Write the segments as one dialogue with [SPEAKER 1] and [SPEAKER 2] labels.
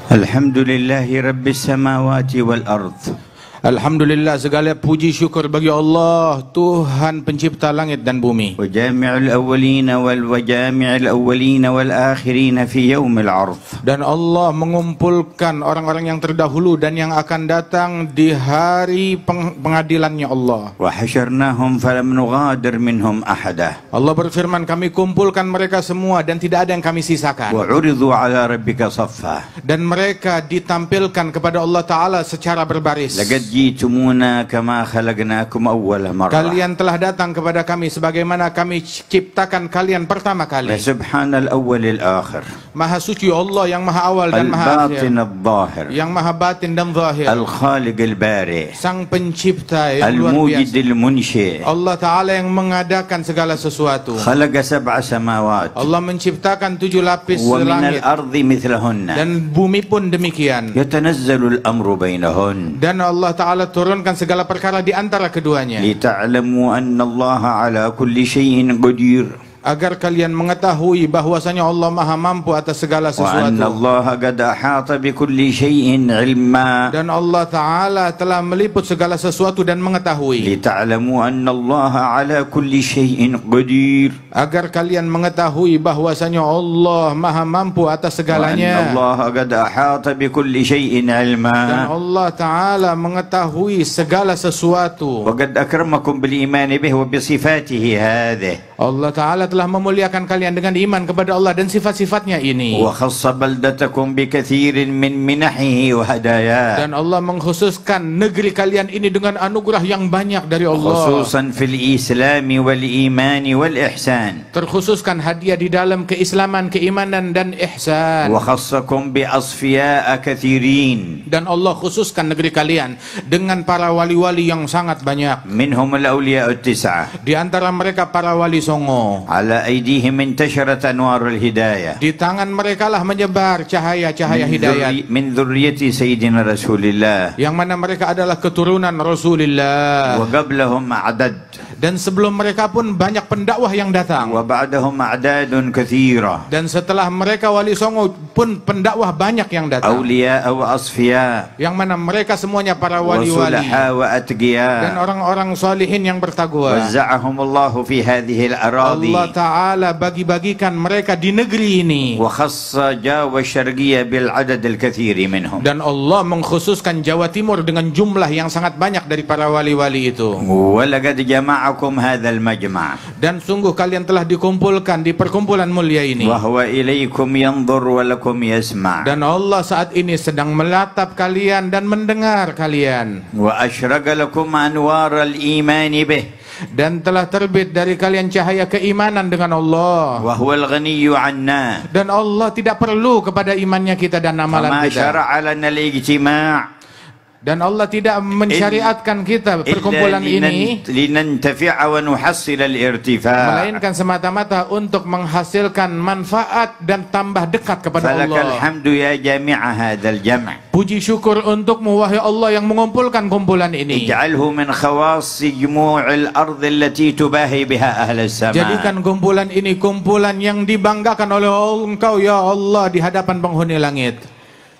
[SPEAKER 1] Alhamdulillahi Rabbis samawati wal ardh.
[SPEAKER 2] Alhamdulillah, segala puji syukur bagi Allah, Tuhan pencipta langit dan bumi.
[SPEAKER 1] Wa jami'ul awwalina wa jami'ul awwalina wal akhirina fi yaumil 'ardh.
[SPEAKER 2] Dan Allah mengumpulkan orang-orang yang terdahulu dan yang akan datang di hari pengadilannya Allah.
[SPEAKER 1] Wa hasyarnahum falam nughadir minhum ahada.
[SPEAKER 2] Allah berfirman, kami kumpulkan mereka semua dan tidak ada yang kami sisakan.
[SPEAKER 1] Wa 'uridu 'ala rabbika saffa.
[SPEAKER 2] Dan mereka ditampilkan kepada Allah Ta'ala secara berbaris.
[SPEAKER 1] Jitumuna kama khalaqnakum awwala marrah.
[SPEAKER 2] Kalian telah datang kepada kami sebagaimana kami ciptakan kalian pertama kali.
[SPEAKER 1] Subhanal awwalil akhir.
[SPEAKER 2] Maha suci Allah yang maha awal dan maha akhir.
[SPEAKER 1] Al-batin al-zahir.
[SPEAKER 2] Yang maha batin dan zahir.
[SPEAKER 1] Al-khaliq al-bari.
[SPEAKER 2] Sang pencipta yang luar
[SPEAKER 1] Al-mujid
[SPEAKER 2] biasa.
[SPEAKER 1] al-munshi.
[SPEAKER 2] Allah Ta'ala yang mengadakan segala sesuatu.
[SPEAKER 1] Khalaqa sab'a samawat.
[SPEAKER 2] Allah menciptakan 7 lapis
[SPEAKER 1] Wa min
[SPEAKER 2] langit.
[SPEAKER 1] al-ardi mithlahunna.
[SPEAKER 2] Dan bumi pun demikian.
[SPEAKER 1] Yatanazzalu al-amru bainahun.
[SPEAKER 2] Dan Allah Ta'ala turunkan segala perkara di antara keduanya.
[SPEAKER 1] Lita'lamu anna Allah ala kulli syai'in qadir.
[SPEAKER 2] Agar kalian mengetahui bahwasanya Allah maha mampu atas segala
[SPEAKER 1] Wa anna
[SPEAKER 2] sesuatu.
[SPEAKER 1] Allah qad ahata bi kulli syai'in ilma.
[SPEAKER 2] Dan Allah Ta'ala telah meliput segala sesuatu dan mengetahui.
[SPEAKER 1] Lita'lamu anna Allah ala kulli syai'in qadir.
[SPEAKER 2] Agar kalian mengetahui bahwasanya Allah maha mampu atas segalanya.
[SPEAKER 1] Wa anna Allah qad ahata bi kulli syai'in ilma.
[SPEAKER 2] Dan Allah Ta'ala mengetahui segala sesuatu.
[SPEAKER 1] Wa qad akramakum bil iman bihi wa bi sifatihi hadhihi.
[SPEAKER 2] Allah Ta'ala telah memuliakan kalian dengan iman kepada Allah dan sifat-sifatnya ini.
[SPEAKER 1] Wa khassa baldatakum bi katsirin min minahihi wa hadaya.
[SPEAKER 2] Dan Allah mengkhususkan negeri kalian ini dengan anugerah yang banyak dari Allah.
[SPEAKER 1] Khususan fil islami wal imani wal ihsan.
[SPEAKER 2] Terkhususkan hadiah di dalam keislaman, keimanan dan ihsan.
[SPEAKER 1] Wa khassakum bi asfiya'a katsirin.
[SPEAKER 2] Dan Allah khususkan negeri kalian dengan para wali-wali yang sangat banyak.
[SPEAKER 1] Minhum al-awliya'ut tis'ah.
[SPEAKER 2] Di antara mereka para wali songo.
[SPEAKER 1] Ala aydihim intasharat anwarul hidayah.
[SPEAKER 2] Di tangan mereka lah menyebar cahaya-cahaya hidayat.
[SPEAKER 1] Min dzurriyyati sayyidina Rasulillah.
[SPEAKER 2] Yang mana mereka adalah keturunan Rasulullah.
[SPEAKER 1] Wa qablahum a'dad.
[SPEAKER 2] Dan sebelum mereka pun banyak pendakwah yang datang.
[SPEAKER 1] Wa ba'dahum a'dadun katsira.
[SPEAKER 2] Dan setelah mereka wali songo pun pendakwah banyak yang datang.
[SPEAKER 1] Awliya wa asfiya.
[SPEAKER 2] Yang mana mereka semuanya para
[SPEAKER 1] Wa
[SPEAKER 2] wali-wali
[SPEAKER 1] sulaha wa atqiya.
[SPEAKER 2] dan orang-orang salihin yang bertakwa.
[SPEAKER 1] Wazza'ahumullahu fi hadhihi al-aradi.
[SPEAKER 2] Allah Ta'ala bagi-bagikan mereka di negeri ini.
[SPEAKER 1] Wa khassa Jawa syarqiyya bil adad al-katsir minhum.
[SPEAKER 2] Dan Allah mengkhususkan Jawa Timur dengan jumlah yang sangat banyak dari para wali-wali itu.
[SPEAKER 1] Wa laqad jama'akum hadzal majma'.
[SPEAKER 2] Dan sungguh kalian telah dikumpulkan di perkumpulan mulia ini.
[SPEAKER 1] Wa huwa ilaikum yanzur wa lakum yasma'.
[SPEAKER 2] Dan Allah saat ini sedang melatap kalian dan mendengar kalian.
[SPEAKER 1] Wa asyraqa lakum anwar al-iman bih.
[SPEAKER 2] Dan telah terbit dari kalian cahaya keimanan dengan Allah.
[SPEAKER 1] Wa huwal ghaniyyu 'anna.
[SPEAKER 2] Dan Allah tidak perlu kepada imannya kita dan amalan
[SPEAKER 1] Fama
[SPEAKER 2] kita.
[SPEAKER 1] syara'a lana al-ijtima'.
[SPEAKER 2] Dan Allah tidak mensyariatkan kita perkumpulan ini
[SPEAKER 1] linantafi'a wa nuhassil al-irtifa'.
[SPEAKER 2] melainkan semata-mata untuk menghasilkan manfaat dan tambah dekat kepada
[SPEAKER 1] Falakal
[SPEAKER 2] Allah.
[SPEAKER 1] hamdu ya jami'a hadzal jam'.
[SPEAKER 2] Puji syukur untukmu wahai Allah yang mengumpulkan kumpulan ini.
[SPEAKER 1] Ij'alhu min khawassi jumu'il ardi allati tubahi biha ahli as-sama'.
[SPEAKER 2] Jadikan kumpulan ini kumpulan yang dibanggakan oleh Engkau ya Allah di hadapan penghuni langit.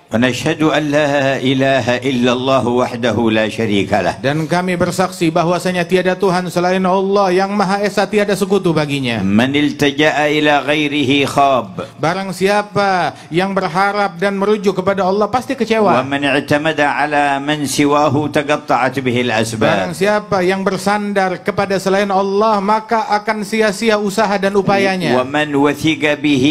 [SPEAKER 1] ونشهد أن لا إله إلا الله وحده لا شريك له.
[SPEAKER 2] Dan kami bersaksi bahwasanya tiada Tuhan selain Allah yang Maha Esa, tiada sekutu baginya.
[SPEAKER 1] من التجأ إلى غيره خاب.
[SPEAKER 2] Barang siapa yang berharap dan merujuk kepada Allah pasti kecewa.
[SPEAKER 1] ومن اعتمد على من سواه تقطعت به
[SPEAKER 2] Barang
[SPEAKER 1] الأسباب.
[SPEAKER 2] siapa yang bersandar kepada selain Allah maka akan sia-sia usaha dan upayanya.
[SPEAKER 1] ومن وثق به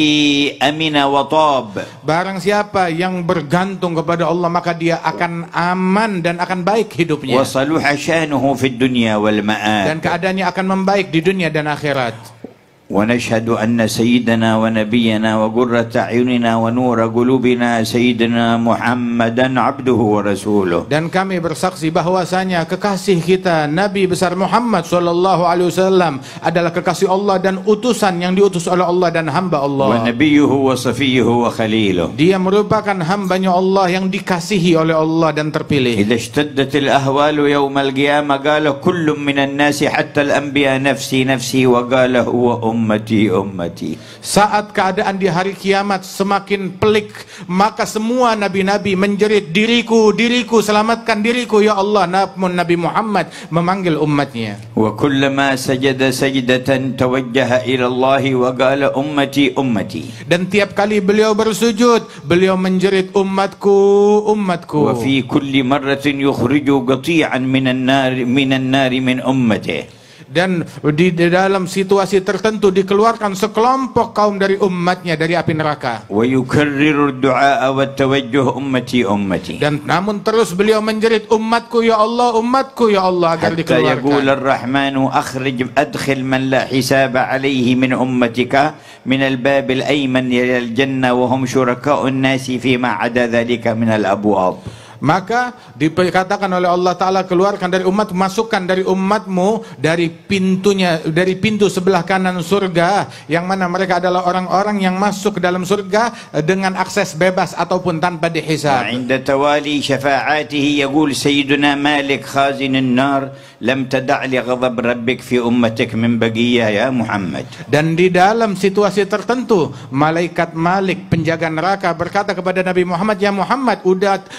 [SPEAKER 1] أمن وطاب.
[SPEAKER 2] Barang siapa yang bergantung kepada Allah maka dia akan aman dan akan baik hidupnya.
[SPEAKER 1] وصلح شأنه في الدنيا والمآب.
[SPEAKER 2] Dan keadaannya akan membaik di dunia dan akhirat.
[SPEAKER 1] ونشهد أن سيدنا ونبينا وقرة أعيننا ونور قلوبنا سيدنا محمدا عبده ورسوله.
[SPEAKER 2] Dan kami bersaksi bahwasanya kekasih kita Nabi besar Muhammad sallallahu alaihi wasallam adalah kekasih Allah dan utusan yang diutus oleh Allah dan hamba Allah.
[SPEAKER 1] ونبيه وصفيه وخليله.
[SPEAKER 2] Dia merupakan hambanya Allah yang dikasihi oleh Allah dan terpilih.
[SPEAKER 1] إذا اشتدت الأهوال يوم القيامة قال كل من الناس حتى الأنبياء نفسي نفسي وقال هو أمتي أمتي.
[SPEAKER 2] Saat keadaan di hari kiamat semakin pelik, maka semua nabi-nabi menjerit, diriku, diriku, selamatkan diriku ya Allah. Namun Nabi Muhammad memanggil umatnya.
[SPEAKER 1] وكلما سجد سجدة توجه إلى الله وقال أمتي أمتي.
[SPEAKER 2] Dan tiap kali beliau bersujud, beliau menjerit umatku, umatku.
[SPEAKER 1] وفي كل مرة يخرج قطيعا من النار من أمته.
[SPEAKER 2] Dan di dalam situasi tertentu dikeluarkan sekelompok kaum dari umatnya dari api neraka.
[SPEAKER 1] ويكرر الدعاء والتوجه أمتي أمتي.
[SPEAKER 2] Dan namun terus beliau menjerit umatku ya Allah, umatku ya Allah, agar
[SPEAKER 1] حتى يقول
[SPEAKER 2] dikeluarkan.
[SPEAKER 1] الرحمن أدخل من لا حساب عليه من أمتك من الباب الأيمن إلى الجنة وهم شركاء الناس فيما عدا ذلك من الأبواب.
[SPEAKER 2] Maka dikatakan oleh Allah Ta'ala, keluarkan dari umat, masukkan dari umatmu dari pintunya, dari pintu sebelah kanan surga, yang mana mereka adalah orang-orang yang masuk ke dalam surga dengan akses bebas ataupun tanpa dihisab.
[SPEAKER 1] عند توالي شفاعاته يقول سيدنا مالك خازن النار لم تدع لغضب ربك في أمتك من بقية يا محمد.
[SPEAKER 2] Dan di dalam situasi tertentu, malaikat Malik, penjaga neraka, berkata kepada Nabi Muhammad, ya Muhammad,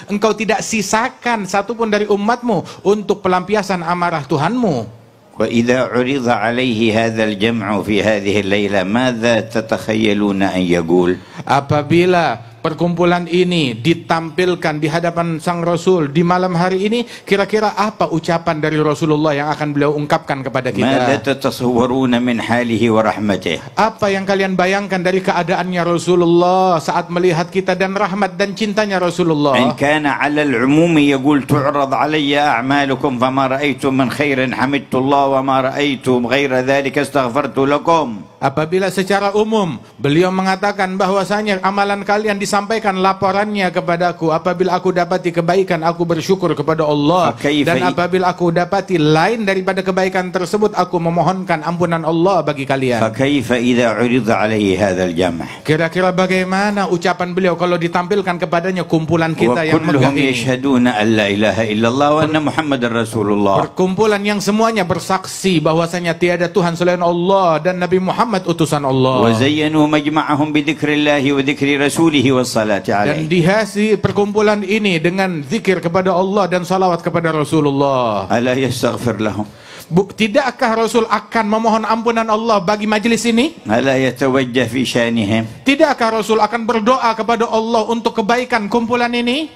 [SPEAKER 2] engkau tidak sisakan satupun dari umatmu untuk pelampiasan amarah Tuhanmu.
[SPEAKER 1] وإذا عرض عليه هذا الجمع في هذه الليلة ماذا تتخيلون أن يقول؟
[SPEAKER 2] Apabila perkumpulan ini ditampilkan di hadapan sang Rasul di malam hari ini, kira-kira apa ucapan dari Rasulullah yang akan beliau ungkapkan kepada
[SPEAKER 1] ماذا
[SPEAKER 2] kita?
[SPEAKER 1] تتصورون من حاله ورحمته؟
[SPEAKER 2] Apa yang kalian bayangkan dari keadaannya Rasulullah saat melihat kita dan rahmat dan cintanya Rasulullah?
[SPEAKER 1] إن كان على العموم يقول تعرض علي أعمالكم فما رأيت من خير حمدت الله وما رأيت غير ذلك استغفرت لكم.
[SPEAKER 2] Apabila secara umum beliau mengatakan bahwasanya amalan kalian disampaikan laporannya kepadaku, apabila aku dapati kebaikan aku bersyukur kepada Allah, dan apabila aku dapati lain daripada kebaikan tersebut aku memohonkan ampunan Allah bagi kalian.
[SPEAKER 1] فكيف إذا عرض عليه هذا الجمع؟
[SPEAKER 2] Kira-kira bagaimana ucapan beliau kalau ditampilkan kepadanya kumpulan kita yang megah
[SPEAKER 1] وكلهم
[SPEAKER 2] ini?
[SPEAKER 1] يشهدون أن لا إله إلا الله وأن محمد رسول الله.
[SPEAKER 2] Perkumpulan yang semuanya bersaksi bahwasanya tiada Tuhan selain Allah dan Nabi Muhammad utusan Allah.
[SPEAKER 1] وزينوا مجمعهم بذكر الله وذكر رسوله والصلاة
[SPEAKER 2] Dan
[SPEAKER 1] عليه.
[SPEAKER 2] dihiasi perkumpulan ini dengan zikir kepada Allah dan salawat kepada Rasulullah.
[SPEAKER 1] ألا يستغفر لهم؟
[SPEAKER 2] Tidakkah Rasul akan memohon ampunan Allah bagi majelis ini?
[SPEAKER 1] ألا يتوجه في شأنهم؟
[SPEAKER 2] Tidakkah Rasul akan berdoa kepada Allah untuk kebaikan kumpulan ini?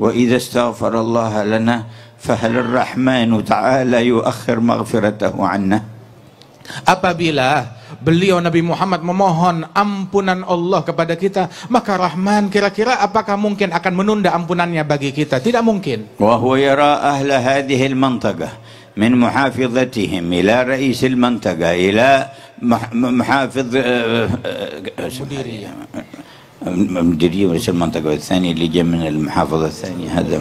[SPEAKER 1] وإذا استغفر الله لنا فهل الرحمن تعالى يؤخر مغفرته عنا؟
[SPEAKER 2] Apabila beliau Nabi Muhammad memohon ampunan Allah kepada kita, maka Rahman kira-kira apakah mungkin akan menunda ampunannya bagi kita? Tidak mungkin.
[SPEAKER 1] وهو يرى أهل هذه المنطقة من محافظتهم إلى رئيس المنطقة إلى محافظ مديرية رئيس المنطقة الثاني اللي جاء من المحافظة الثانية هذا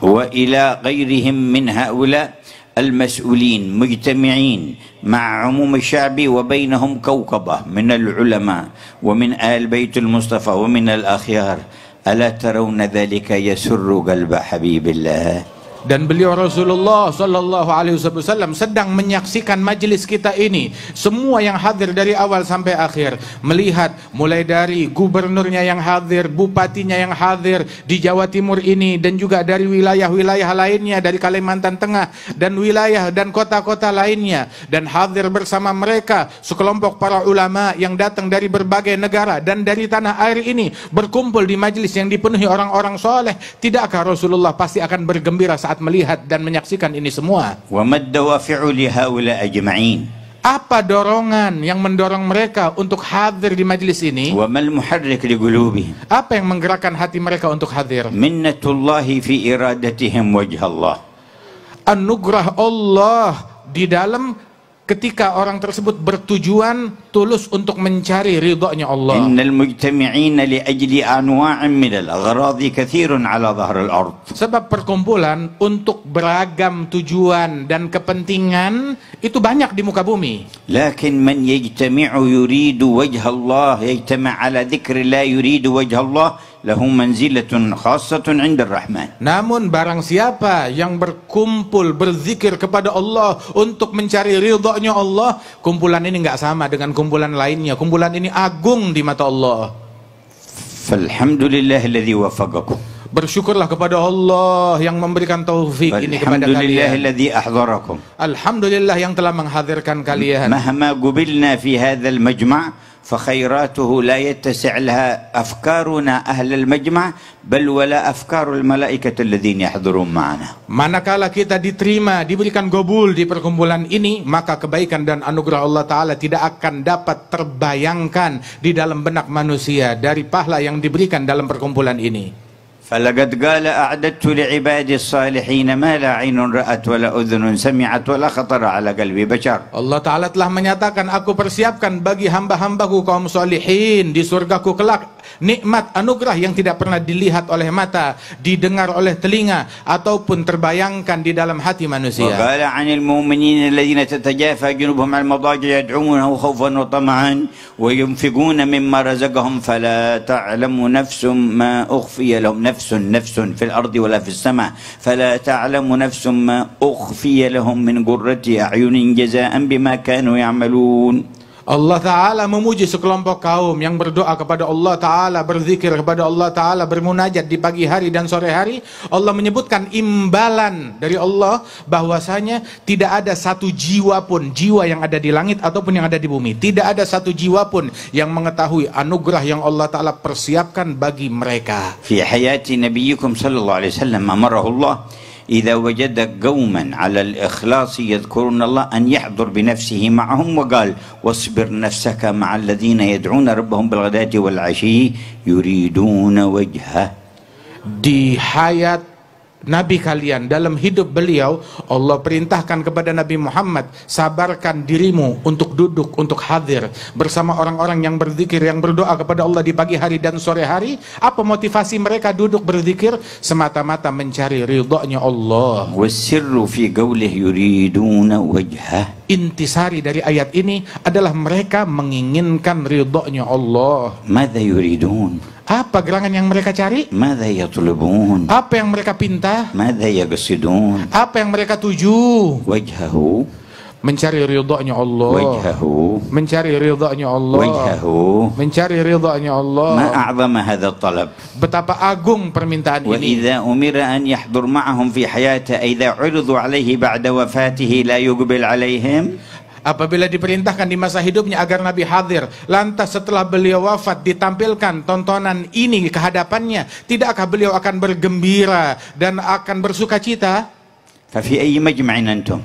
[SPEAKER 1] وإلى غيرهم من هؤلاء المسؤولين مجتمعين مع عموم الشعب وبينهم كوكبة من العلماء ومن آل بيت المصطفى ومن الأخيار ألا ترون ذلك يسر قلب حبيب الله؟
[SPEAKER 2] Dan beliau Rasulullah Sallallahu Alaihi Wasallam sedang menyaksikan majelis kita ini, semua yang hadir dari awal sampai akhir, melihat mulai dari gubernurnya yang hadir, bupatinya yang hadir di Jawa Timur ini, dan juga dari wilayah-wilayah lainnya, dari Kalimantan Tengah dan wilayah dan kota-kota lainnya, dan hadir bersama mereka sekelompok para ulama yang datang dari berbagai negara dan dari tanah air ini, berkumpul di majelis yang dipenuhi orang-orang soleh. Tidakkah Rasulullah pasti akan bergembira saat melihat dan menyaksikan ini semua?
[SPEAKER 1] وما الدوافع لهؤلاء أجمعين؟
[SPEAKER 2] Apa dorongan yang mendorong mereka untuk hadir di majelis ini?
[SPEAKER 1] وما المحرك لقلوبهم؟
[SPEAKER 2] Apa yang menggerakkan hati mereka untuk hadir?
[SPEAKER 1] منة الله في إرادتهم وجه الله.
[SPEAKER 2] Anugerah Allah di dalam ketika orang tersebut bertujuan tulus untuk mencari ridhonya Allah.
[SPEAKER 1] إن المجتمعين لأجل أنواع من الأغراض كثير على ظهر الأرض.
[SPEAKER 2] Sebab perkumpulan untuk beragam tujuan dan kepentingan itu banyak di muka bumi.
[SPEAKER 1] لكن من يجتمع يريد وجه الله يجتمع على ذكر الله يريد وجه الله له منزلة خاصة عند الرحمن.
[SPEAKER 2] Namun barang siapa yang berkumpul berzikir kepada Allah untuk mencari ridhonya Allah, kumpulan ini nggak sama dengan kumpulan lainnya. Kumpulan ini agung di mata Allah.
[SPEAKER 1] فالحمد لله الذي وفقكم.
[SPEAKER 2] Bersyukurlah kepada Allah yang memberikan taufik ini kepada
[SPEAKER 1] والحمد لله
[SPEAKER 2] kalian.
[SPEAKER 1] الذي أحضركم.
[SPEAKER 2] Alhamdulillah yang telah menghadirkan kalian.
[SPEAKER 1] مهما قبلنا في هذا المجمع فخيراته لا يتسع لها أفكارنا أهل المجمع بل ولا أفكار الملائكة الذين يحضرون معنا.
[SPEAKER 2] Manakala kita diterima, diberikan gobul di perkumpulan ini, maka kebaikan dan anugerah Allah Ta'ala tidak akan dapat terbayangkan di dalam benak manusia dari pahala yang diberikan dalam perkumpulan ini.
[SPEAKER 1] فلقد قال أعددت لعبادي الصالحين ما لا عين رأت ولا أذن سمعت ولا خطر على قلب بشر.
[SPEAKER 2] Allah Ta'ala telah menyatakan, aku persiapkan bagi hamba-hambaku kaum solihin di surgaku kelak nikmat anugerah yang tidak pernah dilihat oleh mata, didengar oleh telinga, ataupun terbayangkan di dalam hati manusia.
[SPEAKER 1] وقال عن المؤمنين الذين تتجافى جنوبهم عن المضاجع يدعونه خوفا وطمعا وينفقون مما رزقهم فلا تعلم نفس ما أخفي لهم نفس في الأرض ولا في السماء فلا تعلم نفس ما أخفي لهم من قرة أعين جزاء بما كانوا يعملون.
[SPEAKER 2] Allah Ta'ala memuji sekelompok kaum yang berdoa kepada Allah Ta'ala, berzikir kepada Allah Ta'ala, bermunajat di pagi hari dan sore hari. Allah menyebutkan imbalan dari Allah bahwasanya tidak ada satu jiwa pun, jiwa yang ada di langit ataupun yang ada di bumi, tidak ada satu jiwa pun yang mengetahui anugerah yang Allah Ta'ala persiapkan bagi mereka.
[SPEAKER 1] في حياة نبيكم صلى الله عليه وسلم أمره الله إذا وجد قوما على الإخلاص يذكرون الله أن يحضر بنفسه معهم وقال واصبر نفسك مع الذين يدعون ربهم بالغداة والعشي يريدون وجهه.
[SPEAKER 2] Di hayat Nabi kalian, dalam hidup beliau, Allah perintahkan kepada Nabi Muhammad, sabarkan dirimu untuk duduk, untuk hadir bersama orang-orang yang berzikir, yang berdoa kepada Allah di pagi hari dan sore hari. Apa motivasi mereka duduk berzikir? Semata-mata mencari ridhonya Allah.
[SPEAKER 1] والسر في قوله يريدون وجهه.
[SPEAKER 2] Intisari dari ayat ini adalah mereka menginginkan ridhonya Allah.
[SPEAKER 1] ماذا يريدون؟
[SPEAKER 2] Apa gerangan yang mereka cari?
[SPEAKER 1] ماذا يطلبون؟
[SPEAKER 2] Apa yang mereka pinta?
[SPEAKER 1] ماذا يقصدون؟
[SPEAKER 2] Apa yang mereka tuju?
[SPEAKER 1] وجهه.
[SPEAKER 2] Mencari ridhonya Allah.
[SPEAKER 1] وجهه.
[SPEAKER 2] Mencari ridhonya Allah.
[SPEAKER 1] وجهه.
[SPEAKER 2] Mencari ridhonya Allah.
[SPEAKER 1] ما أعظم هذا الطلب.
[SPEAKER 2] Betapa agung permintaan ini.
[SPEAKER 1] وإذا أمر أن يحضر معهم في حياته إذا عرضوا عليه بعد وفاته لا يقبل عليهم.
[SPEAKER 2] Apabila diperintahkan di masa hidupnya agar Nabi hadir, lantas setelah beliau wafat ditampilkan tontonan ini ke hadapannya, tidakkah beliau akan bergembira dan akan bersuka cita?
[SPEAKER 1] ففي أي مجمع أنتم؟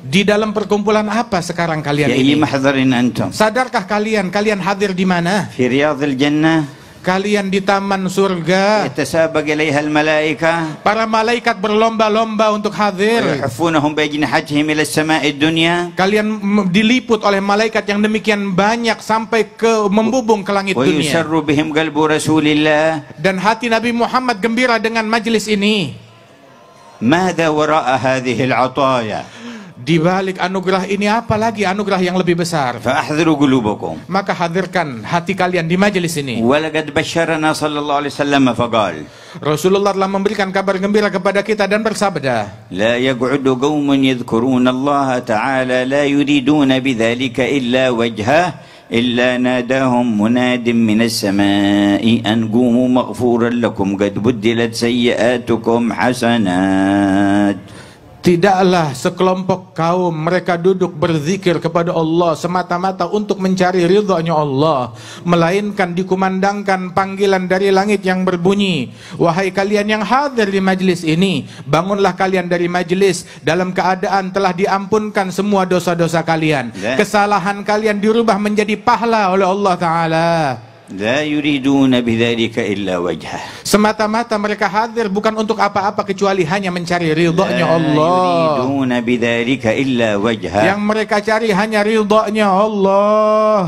[SPEAKER 2] Di dalam perkumpulan apa sekarang kalian
[SPEAKER 1] في أي
[SPEAKER 2] ini?
[SPEAKER 1] محضر أنتم؟
[SPEAKER 2] Sadarkah kalian hadir di mana?
[SPEAKER 1] في رياض الجنة
[SPEAKER 2] Kalian di taman surga.
[SPEAKER 1] يتسابق إليها الملائكة
[SPEAKER 2] Para malaikat berlomba-lomba untuk hadir.
[SPEAKER 1] ويحفونهم بأجنحتهم إلى السماء الدنيا.
[SPEAKER 2] Kalian diliput oleh malaikat yang demikian banyak sampai ke membubung ke langit dunia.
[SPEAKER 1] ويسر بهم قلب رسول الله.
[SPEAKER 2] Dan hati Nabi Muhammad gembira dengan majelis ini.
[SPEAKER 1] ماذا وراء هذه العطايا؟
[SPEAKER 2] Di balik anugerah ini apa lagi anugerah yang lebih besar?
[SPEAKER 1] فأحذروا قلوبكم.
[SPEAKER 2] Maka hadirkan hati kalian di majelis ini.
[SPEAKER 1] ولقد بشرنا صلى الله عليه وسلم فقال
[SPEAKER 2] Rasulullah telah memberikan kabar gembira kepada kita dan bersabda,
[SPEAKER 1] لا يقعد قوم يذكرون الله تعالى لا يريدون بذلك إلا وجهه إلا ناداهم مناد من السماء أن قوموا مغفورا لكم قد بدلت سيئاتكم حسنات.
[SPEAKER 2] tidaklah sekelompok kaum mereka duduk berzikir kepada Allah semata-mata untuk mencari ridhonya Allah, melainkan dikumandangkan panggilan dari langit yang berbunyi, wahai kalian yang hadir di majlis ini, bangunlah kalian dari majlis dalam keadaan telah diampunkan semua dosa-dosa kalian, kesalahan kalian dirubah menjadi pahala oleh Allah Ta'ala.
[SPEAKER 1] لا يريدون بذلك إلا وجهه.
[SPEAKER 2] Semata-mata mereka hadir bukan untuk apa-apa kecuali hanya mencari ridhonya Allah.
[SPEAKER 1] لا يريدون بذلك إلا وجهه.
[SPEAKER 2] Yang mereka cari hanya ridhonya Allah.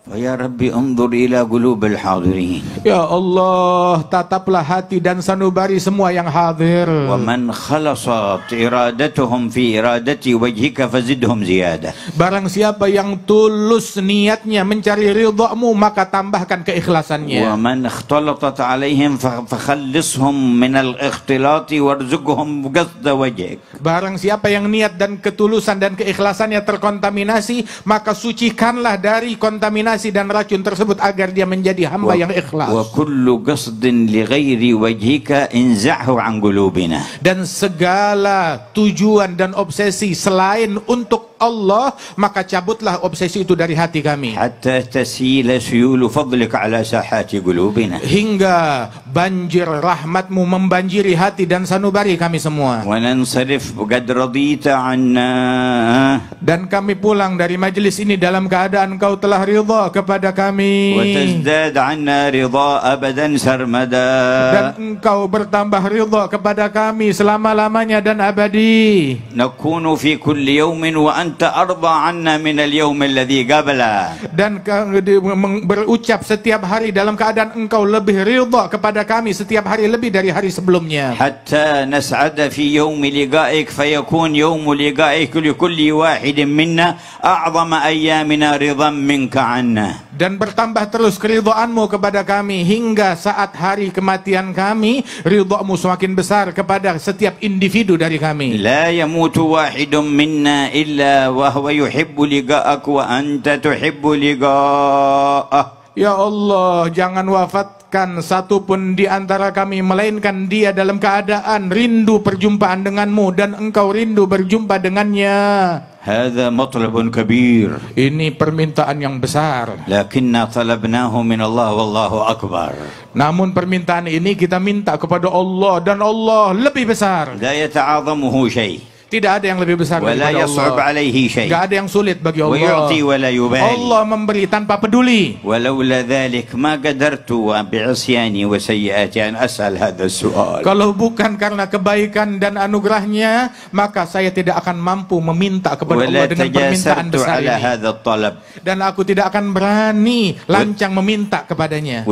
[SPEAKER 1] Ya Rabbi unzur ila qulubil hadirin.
[SPEAKER 2] Ya Allah, tataplah hati dan sanubari semua yang hadir.
[SPEAKER 1] Wa man khalasat iradatuhum fi iradati wajhika fazidhum ziyadah.
[SPEAKER 2] Barang siapa yang tulus niatnya mencari ridha-Mu, maka tambahkan keikhlasannya.
[SPEAKER 1] Wa man ikhtalatat alaihim fakhallishum min al-ikhtilati warzuqhum qasda wajhik.
[SPEAKER 2] Barang siapa yang niat dan ketulusan dan keikhlasannya terkontaminasi, maka sucikanlah dari kontaminasi dan racun tersebut agar dia menjadi hamba yang ikhlas.
[SPEAKER 1] Wa kullu qasdin li ghairi wajhika inza'hu an qulubina.
[SPEAKER 2] Dan segala tujuan dan obsesi selain untuk Allah, maka cabutlah obsesi itu dari hati kami.
[SPEAKER 1] Hatta tasila suyulu fadlika ala sahati qulubina.
[SPEAKER 2] Hingga banjir rahmat-Mu membanjiri hati dan sanubari kami semua.
[SPEAKER 1] Wa nansarif qad radita anna.
[SPEAKER 2] Dan kami pulang dari majelis ini dalam keadaan Engkau telah ridha kepada kami.
[SPEAKER 1] Wa tazdad anna ridha abadan sarmada.
[SPEAKER 2] Dan Engkau bertambah ridha kepada kami selama-lamanya dan abadi.
[SPEAKER 1] Nakunu fi kulli yawmin wa anta arda anna min al-yawm alladhi qabla.
[SPEAKER 2] Dan berucap setiap hari dalam keadaan Engkau lebih ridha kepada kami setiap hari lebih dari hari sebelumnya.
[SPEAKER 1] Hatta nas'ada fi yawmi liqa'ik fayakun yawmu liqa'ik li kulli wahidin minna a'zama ayyamina ridhan minka anna.
[SPEAKER 2] Dan bertambah terus keridhaan-Mu kepada kami hingga saat hari kematian kami, ridha-Mu semakin besar kepada setiap individu dari kami.
[SPEAKER 1] La yamutu wahidun minna illa wa huwa yuhibbu liqa'ak wa anta tuhibbu liqa'ah.
[SPEAKER 2] Ya Allah, jangan wafatkan satu pun di antara kami melainkan dia dalam keadaan rindu perjumpaan denganmu dan engkau rindu berjumpa dengannya.
[SPEAKER 1] Hadza matlabun kabir.
[SPEAKER 2] Ini permintaan yang besar.
[SPEAKER 1] Lakinna talabnahu min Allah wallahu akbar.
[SPEAKER 2] Namun permintaan ini kita minta kepada Allah dan Allah lebih besar.
[SPEAKER 1] La yata'azamuhu syai'.
[SPEAKER 2] Tidak ada yang lebih besar daripada Allah. Tidak ada yang sulit bagi Allah. Allah memberi tanpa peduli. Kalau bukan karena kebaikan dan anugerahnya, maka saya tidak akan mampu meminta kepada Allah dengan permintaan besar ini. Dan aku tidak akan berani lancang meminta kepadanya.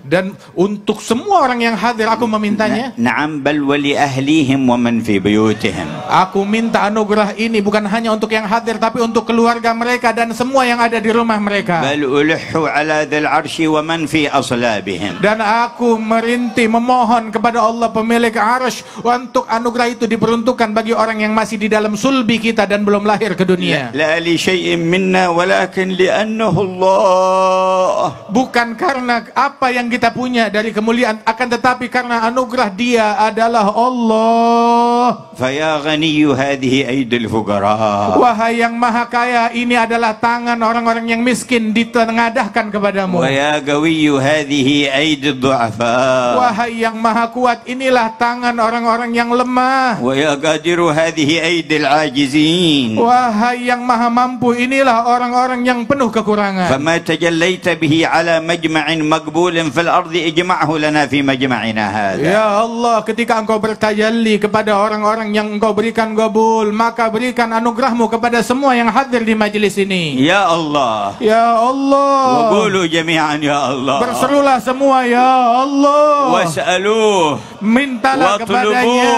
[SPEAKER 2] Dan untuk semua orang yang hadir aku memintanya.
[SPEAKER 1] Na'am bal wali ahlihim wa man fi buyutihim.
[SPEAKER 2] Aku minta anugerah ini bukan hanya untuk yang hadir tapi untuk keluarga mereka dan semua yang ada di rumah mereka.
[SPEAKER 1] Bal ulhu ala dzil arsy wa man fi aslabihim.
[SPEAKER 2] Dan aku merintih memohon kepada Allah pemilik arsy untuk anugerah itu diperuntukkan bagi orang yang masih di dalam sulbi kita dan belum lahir ke dunia.
[SPEAKER 1] La li syai'in minna walakin li annahu Allah.
[SPEAKER 2] Bukan karena apa yang kita punya dari kemuliaan, akan tetapi karena anugerah Dia adalah Allah.
[SPEAKER 1] Faya ghaniyyu hadhihi aidil fuqara.
[SPEAKER 2] Wahai yang maha kaya, ini adalah tangan orang-orang yang miskin ditengadahkan kepadamu.
[SPEAKER 1] Wa ya qawiyyu hadhihi aidid du'afa.
[SPEAKER 2] Wahai yang maha kuat, inilah tangan orang-orang yang lemah.
[SPEAKER 1] Wa ya qadiru hadhihi aidil ajizin.
[SPEAKER 2] Wahai yang maha mampu, inilah orang-orang yang penuh kekurangan.
[SPEAKER 1] Fama tajallaita bihi ala majma'in maqbulin fil ardi ijma'hu lana fi majma'ina hadha.
[SPEAKER 2] Ya Allah, ketika Engkau bertajalli kepada orang-orang yang Engkau berikan qabul, maka berikan anugerahmu kepada semua yang hadir di majelis ini.
[SPEAKER 1] Ya Allah.
[SPEAKER 2] Ya Allah.
[SPEAKER 1] Wa qulu jami'an ya Allah.
[SPEAKER 2] Berserulah semua ya Allah.
[SPEAKER 1] Was'aluh.
[SPEAKER 2] Mintalah kepadanya.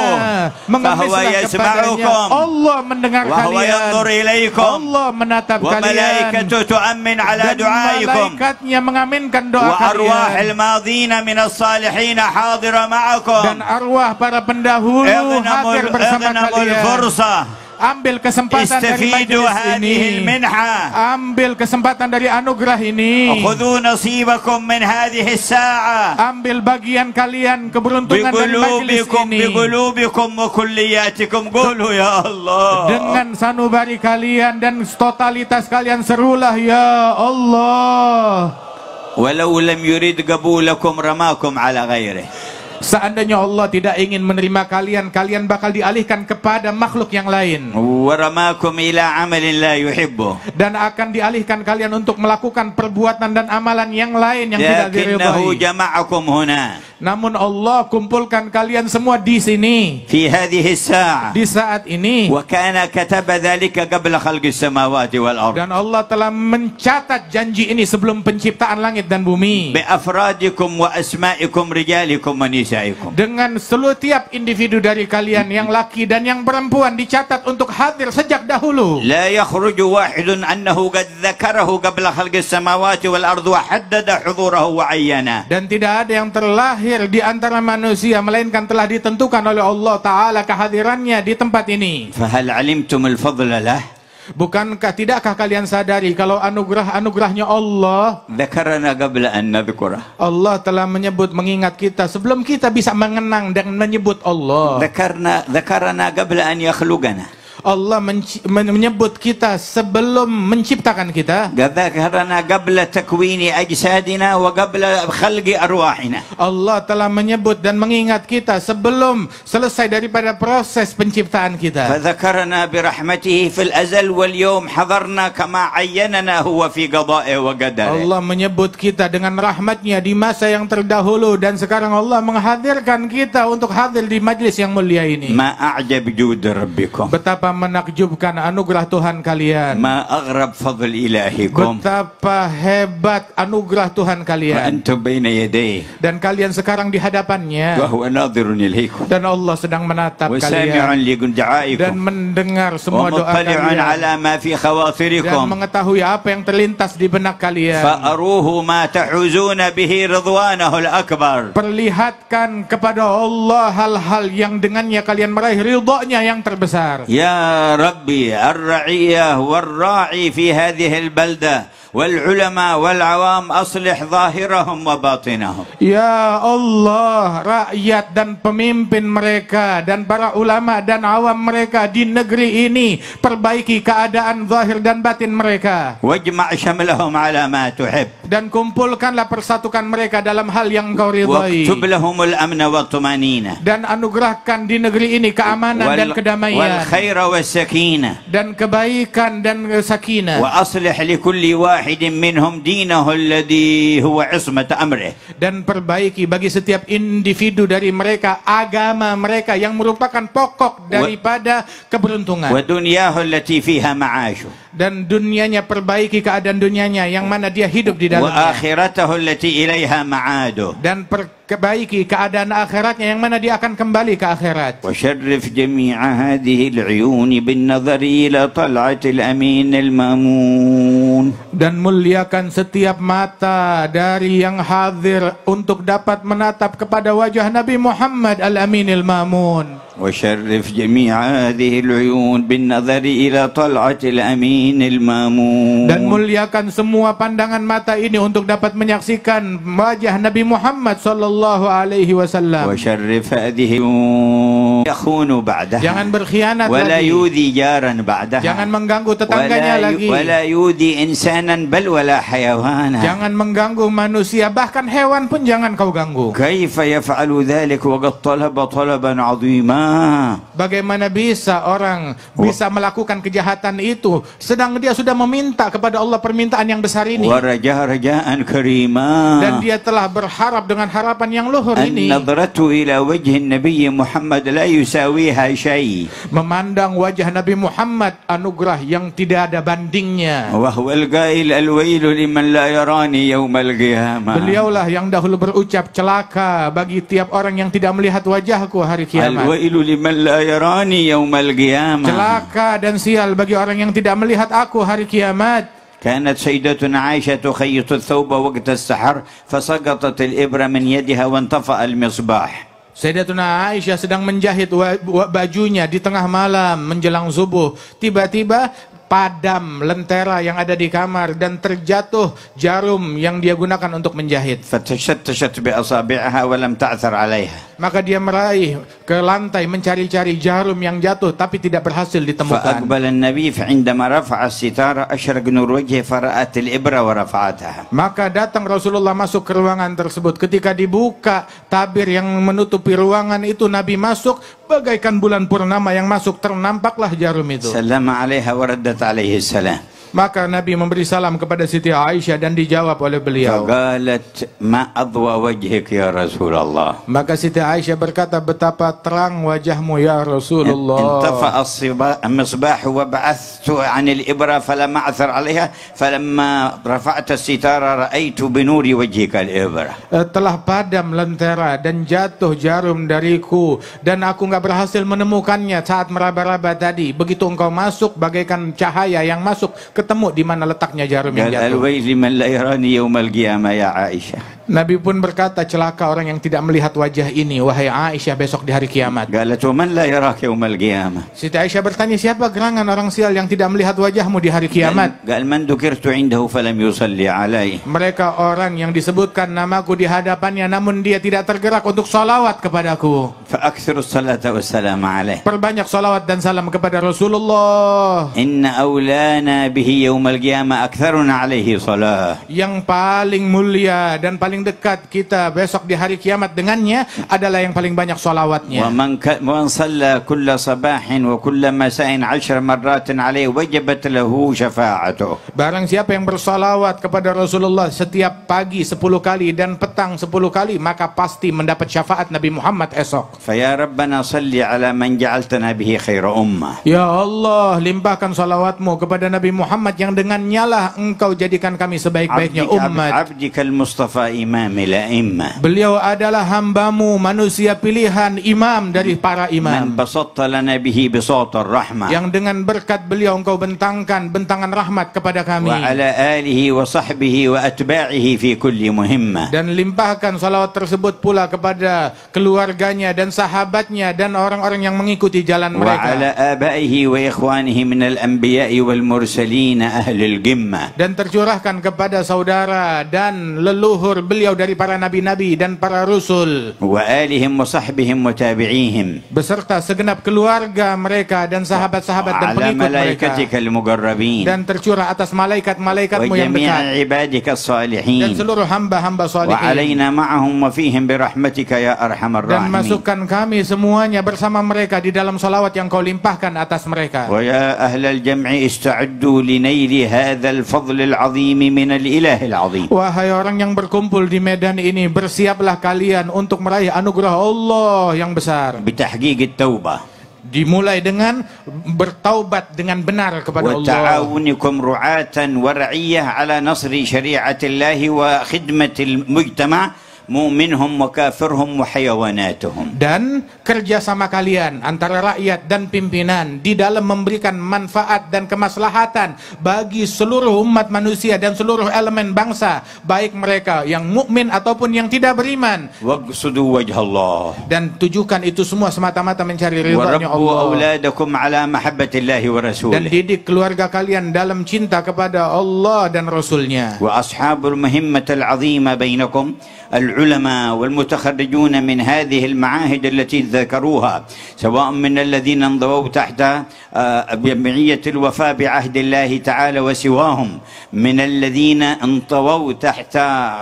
[SPEAKER 2] Mengemislah kepadanya. Allah mendengar kalian. Allah menatap kalian.
[SPEAKER 1] Wa malaikatu tu'ammin ala du'aikum.
[SPEAKER 2] Malaikatnya mengaminkan doa kalian.
[SPEAKER 1] الماضين من الصالحين حاضر معكم.
[SPEAKER 2] Dan arwah para pendahulu hadir bersama kalian. Ambil kesempatan dari majelis ini. Ambil kesempatan dari anugerah ini. Ambil bagian kalian keberuntungan dari majelis ini. Dengan sanubari kalian dan totalitas kalian, serulah ya Allah.
[SPEAKER 1] Walau lam yurid qabulakum ramakum ala ghairihi.
[SPEAKER 2] Seandainya Allah tidak ingin menerima kalian, kalian bakal dialihkan kepada makhluk yang lain.
[SPEAKER 1] ورماكم إلى عمل لا يحبه.
[SPEAKER 2] Dan akan dialihkan kalian untuk melakukan perbuatan dan amalan yang lain yang tidak
[SPEAKER 1] لكنه
[SPEAKER 2] diridhai.
[SPEAKER 1] جمعكم هنا
[SPEAKER 2] Namun Allah kumpulkan kalian semua di sini,
[SPEAKER 1] في هذه الساعة.
[SPEAKER 2] di saat ini.
[SPEAKER 1] وكان كتب ذلك قبل خلق السماوات والأرض.
[SPEAKER 2] Dan Allah telah mencatat janji ini sebelum penciptaan langit dan bumi.
[SPEAKER 1] بأفرادكم وأسمائكم رجالكم ونسائكم.
[SPEAKER 2] Dengan setiap individu dari kalian yang laki dan yang perempuan dicatat untuk hadir sejak dahulu.
[SPEAKER 1] لا يخرج واحد أنه قد ذكره قبل خلق السماوات والأرض وحدد حضوره وعينه.
[SPEAKER 2] Dan tidak ada yang terlahir di antara manusia melainkan telah ditentukan oleh Allah Ta'ala kehadirannya di tempat ini.
[SPEAKER 1] فهل علمتم الفضل له؟
[SPEAKER 2] Tidakkah kalian sadari kalau anugerahnya Allah?
[SPEAKER 1] ذكرنا قبل أن نذكره.
[SPEAKER 2] Allah telah mengingat kita sebelum kita bisa mengenang dan menyebut Allah.
[SPEAKER 1] ذكرنا قبل أن يخلقنا.
[SPEAKER 2] Allah menyebut kita sebelum menciptakan kita.
[SPEAKER 1] ذكرنا قبل تكوين أجسادنا وقبل خلق أرواحنا.
[SPEAKER 2] Allah telah menyebut dan mengingat kita sebelum selesai daripada proses penciptaan kita.
[SPEAKER 1] فذكرنا برحمته في الأزل واليوم حضرنا كما عيننا هو في قضائه وقدره.
[SPEAKER 2] Allah menyebut kita dengan rahmatnya di masa yang terdahulu dan sekarang Allah menghadirkan kita untuk hadir di majlis yang mulia ini.
[SPEAKER 1] ما أعجب جود ربكم.
[SPEAKER 2] Betapa menakjubkan anugerah Tuhan kalian.
[SPEAKER 1] ما أغرب فضل إلهكم.
[SPEAKER 2] Betapa hebat anugerah Tuhan kalian.
[SPEAKER 1] وأنتم بين يديه.
[SPEAKER 2] Dan kalian sekarang di hadapannya.
[SPEAKER 1] وهو ناظر إليكم.
[SPEAKER 2] Dan Allah sedang menatap
[SPEAKER 1] وسامع
[SPEAKER 2] kalian.
[SPEAKER 1] لدعائكم.
[SPEAKER 2] Dan mendengar semua doa
[SPEAKER 1] ومطلع
[SPEAKER 2] kalian.
[SPEAKER 1] على ما في
[SPEAKER 2] Dan
[SPEAKER 1] خواطركم.
[SPEAKER 2] mengetahui apa yang terlintas di benak kalian.
[SPEAKER 1] فأروه ما تحوزون به رضوانه الأكبر.
[SPEAKER 2] Perlihatkan kepada Allah hal-hal yang dengannya kalian meraih ridhonya yang terbesar.
[SPEAKER 1] يا ربي الرعية والراعي في هذه البلدة والعلماء والعوام أصلح ظاهرهم وباطنهم.
[SPEAKER 2] Ya Allah, rakyat dan pemimpin mereka dan para ulama dan awam mereka di negeri ini, perbaiki keadaan zahir dan batin mereka.
[SPEAKER 1] واجمع شملهم على ما تحب.
[SPEAKER 2] Dan kumpulkanlah persatukan mereka dalam hal yang Engkau ridhai.
[SPEAKER 1] واكتب لهم الأمن والطمأنينة.
[SPEAKER 2] Dan anugerahkan di negeri ini keamanan dan kedamaian.
[SPEAKER 1] والخير والسكينة.
[SPEAKER 2] Dan kebaikan dan sakinah.
[SPEAKER 1] وأصلح لكل واحد منهم دينه الذي هو عصمة أمره.
[SPEAKER 2] Dan perbaiki bagi setiap individu dari mereka agama mereka yang merupakan pokok daripada keberuntungan.
[SPEAKER 1] ودنياه التي فيها معاشه.
[SPEAKER 2] Dan dunianya, perbaiki keadaan dunianya yang mana dia hidup di dalamnya.
[SPEAKER 1] وآخرته التي إليها معاده.
[SPEAKER 2] Dan perbaiki keadaan akhiratnya yang mana dia akan kembali ke akhirat.
[SPEAKER 1] وشرف جميع هذه العيون بالنظر إلى طلعة الأمين المامون.
[SPEAKER 2] Dan muliakan setiap mata dari yang hadir untuk dapat menatap kepada wajah Nabi Muhammad Al-Aminil Mamun.
[SPEAKER 1] وشرف جميع هذه العيون بالنظر إلى طلعة الأمين المامون.
[SPEAKER 2] Dan muliakan semua pandangan mata ini untuk dapat menyaksikan wajah Nabi Muhammad sallallahu alaihi wasallam.
[SPEAKER 1] وشرف هذه يخون بعدها.
[SPEAKER 2] Jangan berkhianat
[SPEAKER 1] ولا
[SPEAKER 2] lagi.
[SPEAKER 1] يؤذي جارا بعدها.
[SPEAKER 2] Jangan mengganggu tetangganya lagi.
[SPEAKER 1] ولا يؤذي إنسانا بل ولا حيوانا.
[SPEAKER 2] Jangan mengganggu manusia, bahkan hewan pun jangan kau ganggu.
[SPEAKER 1] كيف يفعل ذلك وقد طلب طلبا عظيما.
[SPEAKER 2] Bagaimana bisa orang bisa melakukan kejahatan itu sedang dia sudah meminta kepada Allah permintaan yang besar ini.
[SPEAKER 1] ورجاء رجاء كريما.
[SPEAKER 2] Dan dia telah berharap dengan harapan yang luhur ini.
[SPEAKER 1] النظرة إلى وجه النبي محمد لا يساويها شيء.
[SPEAKER 2] Memandang wajah Nabi Muhammad, anugerah yang tidak ada bandingnya.
[SPEAKER 1] وهو القائل الويل لمن لا يراني يوم القيامة.
[SPEAKER 2] Beliaulah yang dahulu berucap, celaka bagi tiap orang yang tidak melihat wajahku hari kiamat.
[SPEAKER 1] الويل لمن لا يراني يوم القيامة.
[SPEAKER 2] Celaka dan sial bagi orang yang tidak melihat aku hari kiamat.
[SPEAKER 1] كانت سيدتنا عائشة تخيط الثوب وقت السحر فسقطت الإبرة من يدها وانطفأ المصباح.
[SPEAKER 2] Sayyidatuna Aisyah sedang menjahit bajunya di tengah malam menjelang subuh. Tiba-tiba padam lentera yang ada di kamar dan terjatuh jarum yang dia gunakan untuk menjahit.
[SPEAKER 1] فتشتشت بأصابعها ولم تعثر عليها.
[SPEAKER 2] Maka dia meraih ke lantai mencari-cari jarum yang jatuh tapi tidak berhasil ditemukan.
[SPEAKER 1] فأقبل النبي فعندما رفع الستارة أشرق نور وجهه فرأت الإبرة ورفعتها.
[SPEAKER 2] Maka datang Rasulullah masuk ke ruangan tersebut. Ketika dibuka tabir yang menutupi ruangan itu, Nabi masuk bagaikan bulan purnama yang masuk, ternampaklah jarum itu.
[SPEAKER 1] سلم عليها وردت عليه السلام.
[SPEAKER 2] Maka Nabi memberi salam kepada Siti Aisyah dan dijawab oleh beliau.
[SPEAKER 1] فقالت ما أضوى وجهك يا رسول الله.
[SPEAKER 2] Maka Siti Aisyah berkata, betapa terang wajahmu ya Rasulullah.
[SPEAKER 1] انطفأ المصباح وبعثت عن الإبرة فلم أعثر عليها فلما رفعت الستارة رأيت بنور وجهك الإبرة.
[SPEAKER 2] Telah padam lentera dan jatuh jarum dariku dan aku nggak berhasil menemukannya saat meraba-raba tadi. Begitu engkau masuk bagaikan cahaya yang masuk, ketemu di mana letaknya jarum yang
[SPEAKER 1] قال
[SPEAKER 2] jatuh.
[SPEAKER 1] الويل من لا يراني يوم القيامة يا عائشة.
[SPEAKER 2] Nabi pun berkata, celaka orang yang tidak melihat wajah ini, wahai Aisyah, besok di hari kiamat.
[SPEAKER 1] قالت ومن لا يراك يوم القيامة.
[SPEAKER 2] Siti Aisyah bertanya, siapa gerangan orang sial yang tidak melihat wajahmu di hari kiamat?
[SPEAKER 1] قال من ذكرت عنده فلم يصلي عليه.
[SPEAKER 2] Mereka orang yang disebutkan namaku di hadapannya namun dia tidak tergerak untuk salawat kepadaku.
[SPEAKER 1] فأكثر الصلاة والسلام عليه.
[SPEAKER 2] Perbanyak salawat dan salam kepada Rasulullah.
[SPEAKER 1] إن أولانا به يوم القيامة أكثرنا عليه صلاة.
[SPEAKER 2] Yang paling mulia dan paling dekat kita besok di hari kiamat dengannya adalah yang paling banyak salawatnya.
[SPEAKER 1] ومن صلى كل صباح وكل مساء 10 مرات عليه وجبت له شفاعته.
[SPEAKER 2] Barang siapa yang bersalawat kepada Rasulullah setiap pagi 10 kali dan petang 10 kali, maka pasti mendapat syafaat Nabi Muhammad esok.
[SPEAKER 1] فيا ربنا صل على من جعلتنا به خير أمة.
[SPEAKER 2] Ya Allah, limpahkan salawatmu kepada Nabi Muhammad yang dengannya lah engkau jadikan kami sebaik-baiknya umat.
[SPEAKER 1] عبدك المصطفى إمام الأئمة.
[SPEAKER 2] Beliau adalah hambamu, manusia pilihan, imam dari para
[SPEAKER 1] من
[SPEAKER 2] imam,
[SPEAKER 1] بسطت لنا به بساط الرحمة.
[SPEAKER 2] yang dengan berkat beliau engkau bentangkan bentangan rahmat kepada kami.
[SPEAKER 1] وعلى آله وصحبه وأتباعه في كل مهمة.
[SPEAKER 2] Dan limpahkan salawat tersebut pula kepada keluarganya dan sahabatnya dan orang-orang yang mengikuti jalan mereka.
[SPEAKER 1] وعلى آبائه وإخوانه من الأنبياء والمرسلين أهل القمة.
[SPEAKER 2] Dan tercurahkan kepada saudara dan leluhur beliau dari para nabi-nabi dan para rasul,
[SPEAKER 1] وآلهم وصحبهم وتابعيهم.
[SPEAKER 2] beserta segenap keluarga mereka dan sahabat-sahabat dan
[SPEAKER 1] على
[SPEAKER 2] pengikut mereka,
[SPEAKER 1] ملائكتك المقربين.
[SPEAKER 2] dan tercurah atas malaikat-malaikatmu yang
[SPEAKER 1] وجميع
[SPEAKER 2] dekat
[SPEAKER 1] عبادك
[SPEAKER 2] dan
[SPEAKER 1] الصالحين.
[SPEAKER 2] seluruh hamba-hamba salihin,
[SPEAKER 1] وعلينا معهم وفيهم برحمتك يا أرحم
[SPEAKER 2] dan
[SPEAKER 1] الراحمين.
[SPEAKER 2] masukkan kami semuanya bersama mereka di dalam salawat yang kau limpahkan atas mereka.
[SPEAKER 1] ويا أهل الجمع استعدوا لنيل هذا الفضل العظيم من الإله العظيم.
[SPEAKER 2] Wahai orang yang berkumpul di medan ini, bersiaplah kalian untuk meraih anugerah Allah yang besar.
[SPEAKER 1] بتحقيق التوبة
[SPEAKER 2] Dimulai dengan bertaubat dengan benar kepada Allah,
[SPEAKER 1] وتعاونكم رعاة ورعية على نصر شريعة الله وخدمة المجتمع مؤمنهم وكافرهم وحيواناتهم.
[SPEAKER 2] dan kerjasama kalian antara rakyat dan pimpinan di dalam memberikan manfaat dan kemaslahatan bagi seluruh umat manusia dan seluruh elemen bangsa, baik mereka yang mukmin ataupun yang tidak beriman.
[SPEAKER 1] واقصدوا وجه الله
[SPEAKER 2] Dan tujukan itu semua semata-mata mencari ridha-Nya
[SPEAKER 1] وربوا
[SPEAKER 2] Allah.
[SPEAKER 1] أولادكم على محبة الله
[SPEAKER 2] Dan
[SPEAKER 1] ورسوله.
[SPEAKER 2] didik keluarga kalian dalam cinta kepada Allah dan Rasulnya.
[SPEAKER 1] وأصحاب المهمة العظيمة بينكم العلماء والمتخرجون من هذه المعاهد التي ذكروها، سواء من الذين انضووا تحت جمعية الوفاء بعهد الله تعالى وسواهم من الذين انطووا تحت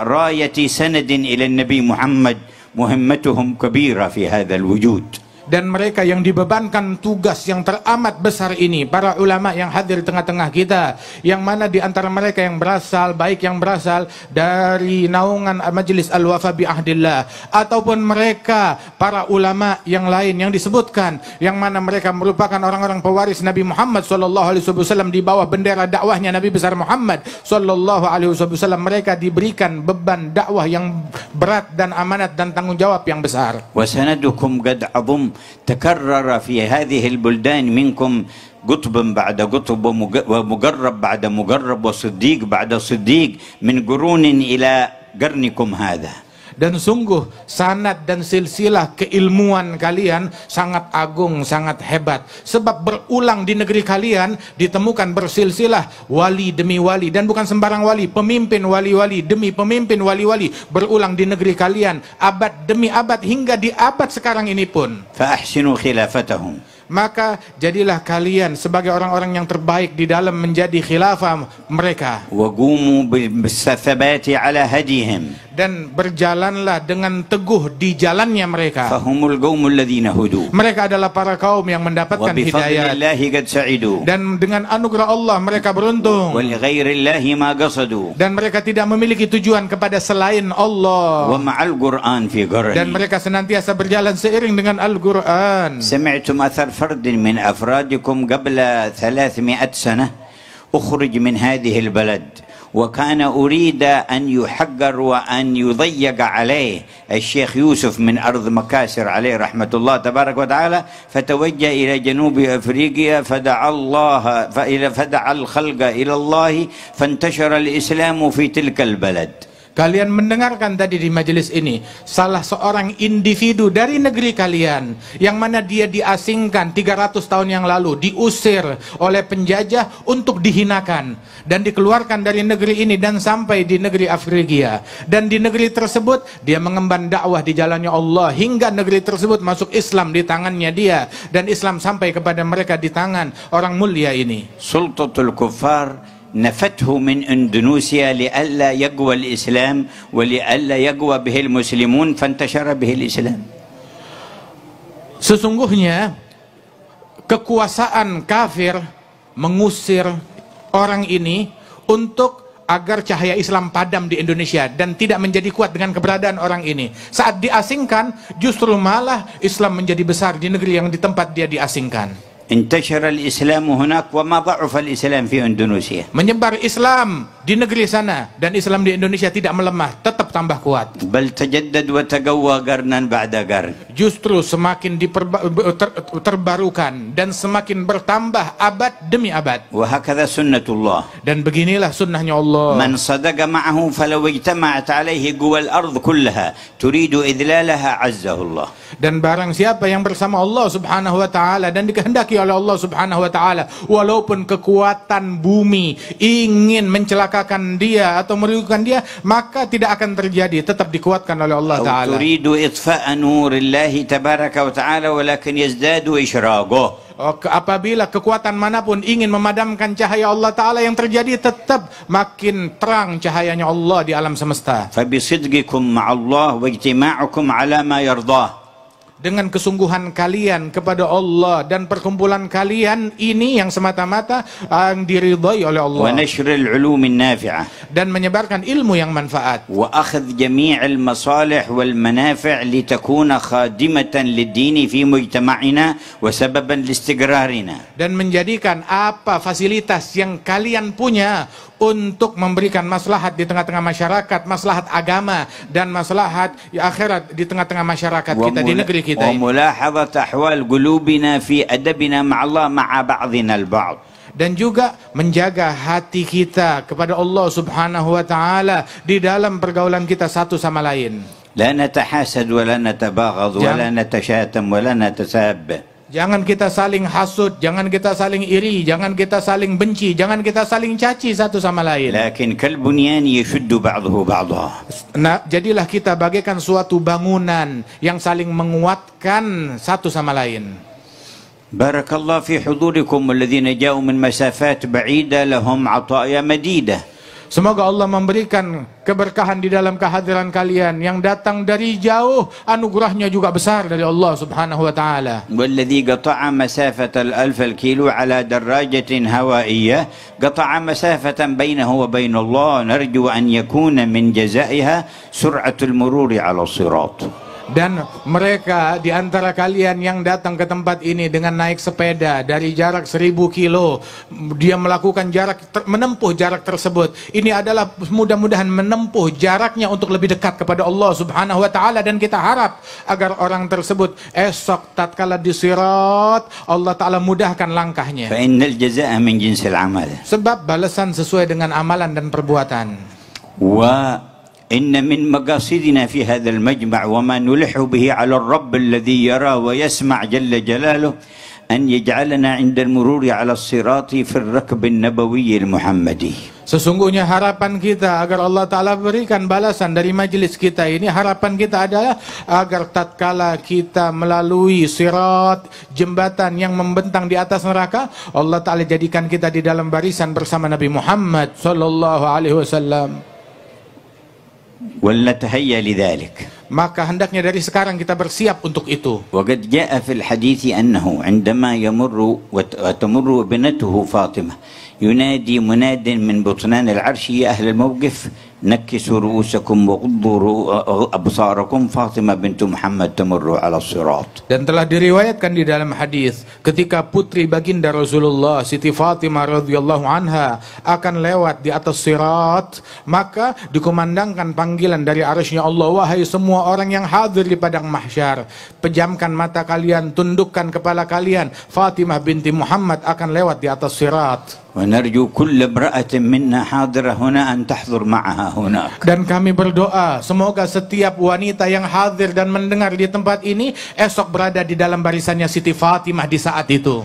[SPEAKER 1] راية سند إلى النبي محمد، مهمتهم كبيرة في هذا الوجود.
[SPEAKER 2] Dan mereka yang dibebankan tugas yang teramat besar ini, para ulama yang hadir di tengah-tengah kita, yang mana di antara mereka yang berasal, baik yang berasal dari naungan Majelis Al-Wafa bi Ahdillah, ataupun mereka para ulama yang lain yang disebutkan, yang mana mereka merupakan orang-orang pewaris Nabi Muhammad SAW di bawah bendera dakwahnya Nabi besar Muhammad SAW. Mereka diberikan beban dakwah yang berat dan amanat dan tanggung jawab yang besar.
[SPEAKER 1] وسندكم قد عظم تكرر في هذه البلدان منكم قطب بعد قطب ومقرب بعد مقرب وصديق بعد صديق من قرون إلى قرنكم هذا.
[SPEAKER 2] Dan sungguh sanad dan silsilah keilmuan kalian sangat agung, sangat hebat. Sebab berulang di negeri kalian ditemukan bersilsilah wali demi wali, dan bukan sembarang wali, pemimpin wali-wali demi pemimpin wali-wali berulang di negeri kalian abad demi abad hingga di abad sekarang ini pun.
[SPEAKER 1] فأحسنوا خلافتهم.
[SPEAKER 2] Maka jadilah kalian sebagai orang-orang yang terbaik di dalam menjadi khilafah mereka.
[SPEAKER 1] وقوموا بالثبات على هديهم.
[SPEAKER 2] Dan berjalanlah dengan teguh di jalannya mereka.
[SPEAKER 1] فهم القوم الذين هدوا.
[SPEAKER 2] Mereka adalah para kaum yang mendapatkan
[SPEAKER 1] وبفضل
[SPEAKER 2] hidayah.
[SPEAKER 1] الله قد سعدوا.
[SPEAKER 2] Dan dengan anugerah Allah mereka beruntung.
[SPEAKER 1] ولغير الله ما قصدوا.
[SPEAKER 2] Dan mereka tidak memiliki tujuan kepada selain Allah.
[SPEAKER 1] ومع القرآن في
[SPEAKER 2] Dan
[SPEAKER 1] قرني.
[SPEAKER 2] mereka senantiasa berjalan seiring dengan Al-Quran.
[SPEAKER 1] سمعتم أثر فرد من أفرادكم قبل 300 سنة أخرج من هذه البلد وكان أريد أن يحقر وأن يضيق عليه الشيخ يوسف من أرض مكاسر عليه رحمة الله تبارك وتعالى، فتوجه إلى جنوب أفريقيا فدعا الخلق إلى الله فانتشر الإسلام في تلك البلد.
[SPEAKER 2] Kalian mendengarkan tadi di majelis ini salah seorang individu dari negeri kalian yang mana dia diasingkan 300 tahun yang lalu, diusir oleh penjajah untuk dihinakan dan dikeluarkan dari negeri ini dan sampai di negeri Afrika. Dan di negeri tersebut dia mengemban dakwah di jalannya Allah hingga negeri tersebut masuk Islam di tangannya dia, dan Islam sampai kepada mereka di tangan orang mulia ini.
[SPEAKER 1] Sultatul Kuffar نفته من إندونيسيا لئلا يقوى الإسلام ولئلا يقوى به المسلمون فانتشر به الإسلام.
[SPEAKER 2] Sesungguhnya kekuasaan kafir mengusir orang ini untuk agar cahaya Islam padam di Indonesia dan tidak menjadi kuat dengan keberadaan orang ini. Saat diasingkan justru malah Islam menjadi besar di negeri yang di tempat dia diasingkan.
[SPEAKER 1] انتشر الإسلام هناك وما ضعف الإسلام في إندونيسيا.
[SPEAKER 2] Menyebar Islam di negeri sana dan Islam di Indonesia tidak melemah, tetap tambah kuat.
[SPEAKER 1] بل تجدد وتقوى قرنا بعد قرن.
[SPEAKER 2] Justru semakin terbarukan dan semakin bertambah abad demi abad.
[SPEAKER 1] وهكذا سنة الله.
[SPEAKER 2] Dan beginilah sunnahnya Allah.
[SPEAKER 1] من صدق معه فلو اجتمعت عليه قوى الأرض كلها تريد إذلالها عزه الله.
[SPEAKER 2] Dan barang siapa yang bersama Allah Subhanahu wa taala dan dikehendaki oleh Allah Subhanahu wa taala, walaupun kekuatan bumi ingin mencelakakan dia atau merugikan dia, maka tidak akan terjadi, tetap dikuatkan oleh Allah taala.
[SPEAKER 1] تريد إطفاء نور الله تبارك وتعالى ولكن يزداد إشراقه.
[SPEAKER 2] Apabila kekuatan manapun ingin memadamkan cahaya Allah Ta'ala, yang terjadi tetap makin terang cahayanya Allah di alam semesta.
[SPEAKER 1] فبصدقكم مع الله واجتماعكم على ما يرضاه.
[SPEAKER 2] Dengan kesungguhan kalian kepada Allah dan perkumpulan kalian ini yang semata-mata yang diridhai oleh Allah.
[SPEAKER 1] ونشر العلوم النافعة.
[SPEAKER 2] Dan menyebarkan ilmu yang manfaat.
[SPEAKER 1] وأخذ جميع المصالح والمنافع لتكون خادمة للدين في مجتمعنا وسببا لاستقرارنا.
[SPEAKER 2] Dan menjadikan apa fasilitas yang kalian punya untuk memberikan maslahat di tengah-tengah masyarakat, maslahat agama dan maslahat akhirat di tengah-tengah masyarakat kita di negeri kita ini.
[SPEAKER 1] وملاحظة أحوال قلوبنا في أدبنا مع الله مع بعضنا البعض.
[SPEAKER 2] Dan juga menjaga hati kita kepada Allah Subhanahu wa taala di dalam pergaulan kita satu sama lain.
[SPEAKER 1] لا نتحاسد ولا نتباغض ولا نتشاتم ولا نتساب.
[SPEAKER 2] Jangan kita saling hasud, jangan kita saling iri, jangan kita saling benci, jangan kita saling caci satu sama lain.
[SPEAKER 1] لكن كالبنيان يشد بعضه بعضا.
[SPEAKER 2] Nah, jadilah kita bagaikan suatu bangunan yang saling menguatkan satu sama lain.
[SPEAKER 1] بارك الله في حضوركم والذين جاءوا من مسافات بعيدة لهم عطايا مديدة.
[SPEAKER 2] Semoga Allah memberikan keberkahan di dalam kehadiran kalian. Yang datang dari jauh, anugerahnya juga besar dari Allah Subhanahu wa taala.
[SPEAKER 1] والذي قطع مسافة 1000 الكيلو على دراجة هوائية قطع مسافة بينه وبين الله نرجو أن يكون من جزائها سرعة المرور على الصراط.
[SPEAKER 2] Dan mereka di antara kalian yang datang ke tempat ini dengan naik sepeda dari jarak 1000 kilo, dia melakukan menempuh jarak tersebut. Ini adalah mudah-mudahan menempuh jaraknya untuk lebih dekat kepada Allah Subhanahu wa taala, dan kita harap agar orang tersebut esok tatkala di sirat Allah taala mudahkan langkahnya.
[SPEAKER 1] فإن الجزاء من جنس العمل.
[SPEAKER 2] Sebab balasan sesuai dengan amalan dan perbuatan.
[SPEAKER 1] إن من مقاصدنا في هذا المجمع وما نلح به على الرب الذي يرى ويسمع جل جلاله أن يجعلنا عند المرور على الصراط في الركب النبوي المحمدي.
[SPEAKER 2] Sesungguhnya harapan kita agar Allah Ta'ala berikan balasan dari majelis kita ini, harapan kita adalah agar tatkala kita melalui sirat, jembatan yang membentang di atas neraka, Allah Ta'ala jadikan kita di dalam barisan bersama Nabi Muhammad sallallahu alaihi wasallam.
[SPEAKER 1] ولنتهيأ لذلك.
[SPEAKER 2] Maka hendaknya dari sekarang kita bersiap untuk itu.
[SPEAKER 1] وقد جاء في الحديث أنه عندما يمر وتمر ابنته فاطمة ينادي مناد من بطنان العرش يا أهل الموقف نكسوا رؤوسكم وغضوا أبصاركم فاطمة بنت محمد تمر على الصراط.
[SPEAKER 2] Dan telah diriwayatkan di dalam hadis ketika putri baginda Rasulullah Siti Fatimah radhiyallahu anha akan lewat di atas sirat, maka dikumandangkan panggilan dari arsy-Nya Allah, wahai semua orang yang hadir di padang mahsyar, pejamkan mata kalian, tundukkan kepala kalian, Fatimah binti Muhammad akan lewat di atas sirat.
[SPEAKER 1] ونرجو كل امرأة منا حاضرة هنا أن تحضر معها هناك.
[SPEAKER 2] Dan kami berdoa semoga setiap wanita yang hadir dan mendengar di tempat ini esok berada di dalam barisannya Siti Fatimah di saat itu.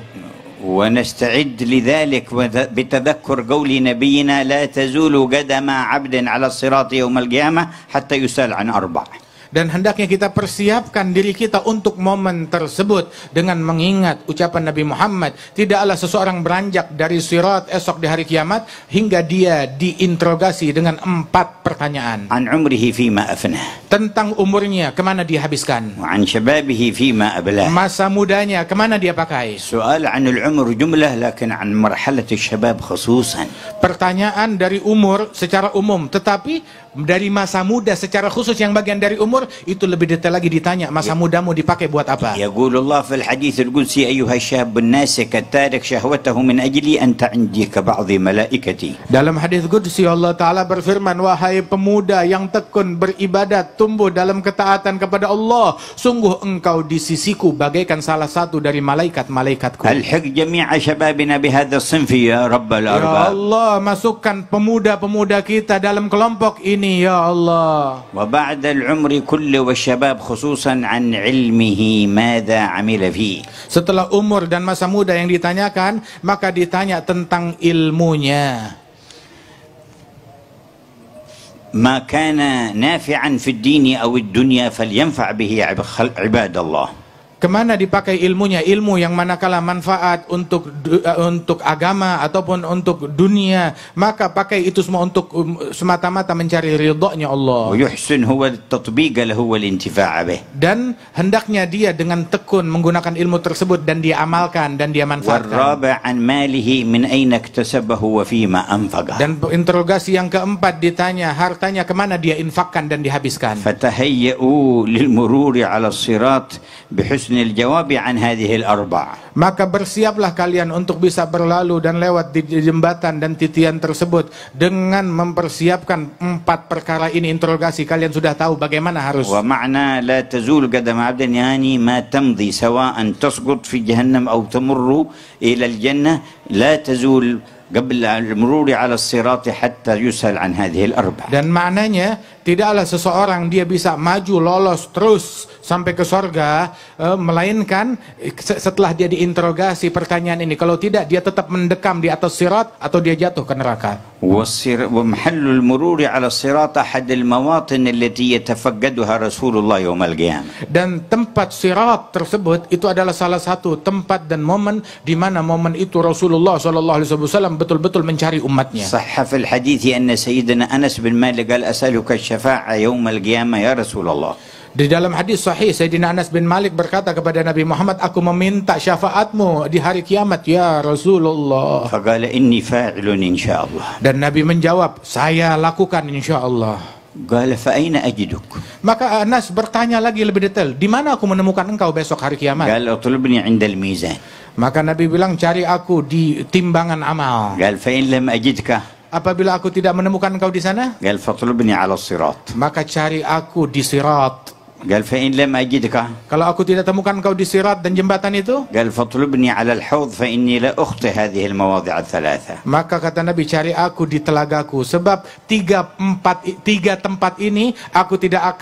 [SPEAKER 1] ونستعد لذلك بتذكر قول نبينا لا تزول قدم عبد على الصراط يوم القيامة حتى يسأل عن أربع.
[SPEAKER 2] Dan hendaknya kita persiapkan diri kita untuk momen tersebut dengan mengingat ucapan Nabi Muhammad, tidaklah seseorang beranjak dari sirat esok di hari kiamat hingga dia diinterogasi dengan 4 pertanyaan.
[SPEAKER 1] عن عمره فيما أفناه.
[SPEAKER 2] Tentang umurnya, kemana dia habiskan.
[SPEAKER 1] وعن شبابه فيما أبلاه.
[SPEAKER 2] Masa mudanya, kemana dia pakai.
[SPEAKER 1] سؤال عن العمر جملة لكن عن مرحلة الشباب خصوصا.
[SPEAKER 2] Pertanyaan dari umur secara umum, tetapi dari masa muda secara khusus yang bagian dari umur itu lebih detail lagi ditanya, masa mudamu dipakai buat apa?
[SPEAKER 1] يقول الله في الحديث القدسي أيها الشاب الناسك التارك شهوته من أجلي أنت عندي كبعض ملائكتي.
[SPEAKER 2] Dalam hadis qudsi Allah Ta'ala berfirman, wahai pemuda yang tekun beribadat, tumbuh dalam ketaatan kepada Allah, sungguh engkau di sisiku bagaikan salah satu dari malaikat-malaikatku.
[SPEAKER 1] ألحق جميع شبابنا بهذا الصنف يا رب
[SPEAKER 2] Ya
[SPEAKER 1] الأرباب.
[SPEAKER 2] Allah, masukkan pemuda-pemuda kita dalam kelompok ini ya Allah.
[SPEAKER 1] وبعد العمر كله والشباب خصوصا عن علمه ماذا عمل فيه.
[SPEAKER 2] Setelah umur dan masa muda yang ditanyakan, maka ditanya tentang ilmunya.
[SPEAKER 1] ما كان نافعا في الدين أو الدنيا فلينفع به عباد الله.
[SPEAKER 2] Kemana dipakai ilmunya? Ilmu yang manakala manfaat untuk agama ataupun untuk dunia, maka pakai itu semua untuk semata-mata mencari ridhonya Allah.
[SPEAKER 1] ويحسن هو التطبيق له والانتفاع به.
[SPEAKER 2] Dan hendaknya dia dengan tekun menggunakan ilmu tersebut dan dia amalkan dan dia manfaatkan.
[SPEAKER 1] والرابع عن ماله من أين اكتسبه وفيما أنفقه.
[SPEAKER 2] Dan interogasi yang keempat ditanya hartanya kemana dia infakkan dan dihabiskan.
[SPEAKER 1] فتهيئوا للمرور على الصراط بحسن الجواب عن هذه الأربع.
[SPEAKER 2] Maka bersiaplah kalian untuk bisa berlalu dan lewat di jembatan dan titian tersebut dengan mempersiapkan 4 perkara ini. Interogasi kalian sudah tahu bagaimana harus.
[SPEAKER 1] ومعنى لا تزول قدم عبد يعني ما تمضي سواء تسقط في جهنم أو تمر إلى الجنة لا تزول قبل المرور على الصراط حتى يسأل عن هذه الأربع.
[SPEAKER 2] Dan maknanya tidaklah seseorang dia bisa maju lolos terus sampai ke sorga, melainkan setelah dia diinterogasi pertanyaan ini. Kalau tidak, dia tetap mendekam di atas sirat atau dia jatuh ke neraka.
[SPEAKER 1] ومحل المرور على الصراط أحد المواطن التي يتفقدها رسول الله يوم القيامة.
[SPEAKER 2] Dan tempat sirat tersebut itu adalah salah satu tempat dan momen di mana momen itu Rasulullah SAW betul-betul mencari umatnya.
[SPEAKER 1] صح في الحديث أن سيدنا أنس بن مالك قال أسألك الشفاعة يوم القيامة يا رسول الله.
[SPEAKER 2] Di dalam hadis sahih, Sayyidina Anas bin Malik berkata kepada Nabi Muhammad, aku meminta syafaatmu di hari kiamat ya Rasulullah.
[SPEAKER 1] فقال إني فاعل إن شاء الله.
[SPEAKER 2] Dan Nabi menjawab, saya lakukan insya Allah.
[SPEAKER 1] قال فأين أجدك؟
[SPEAKER 2] Maka Anas bertanya lagi lebih detail, di mana aku menemukan engkau besok hari kiamat?
[SPEAKER 1] قال اطلبني عند الميزان.
[SPEAKER 2] Maka Nabi bilang, cari aku di timbangan amal.
[SPEAKER 1] قال فإن لم أجدك؟
[SPEAKER 2] Apabila aku tidak menemukan engkau di sana,
[SPEAKER 1] قال فاطلبني على الصراط.
[SPEAKER 2] maka cari aku di sirat.
[SPEAKER 1] قال فإن لم أجدك
[SPEAKER 2] Kalau aku tidak temukan kau di sirat dan jembatan itu,
[SPEAKER 1] قال فاطلبني على الحوض فإني لا أخطي هذه المواضع الثلاثة.
[SPEAKER 2] maka kata Nabi, cari aku di telagaku, sebab tiga tempat ini aku tidak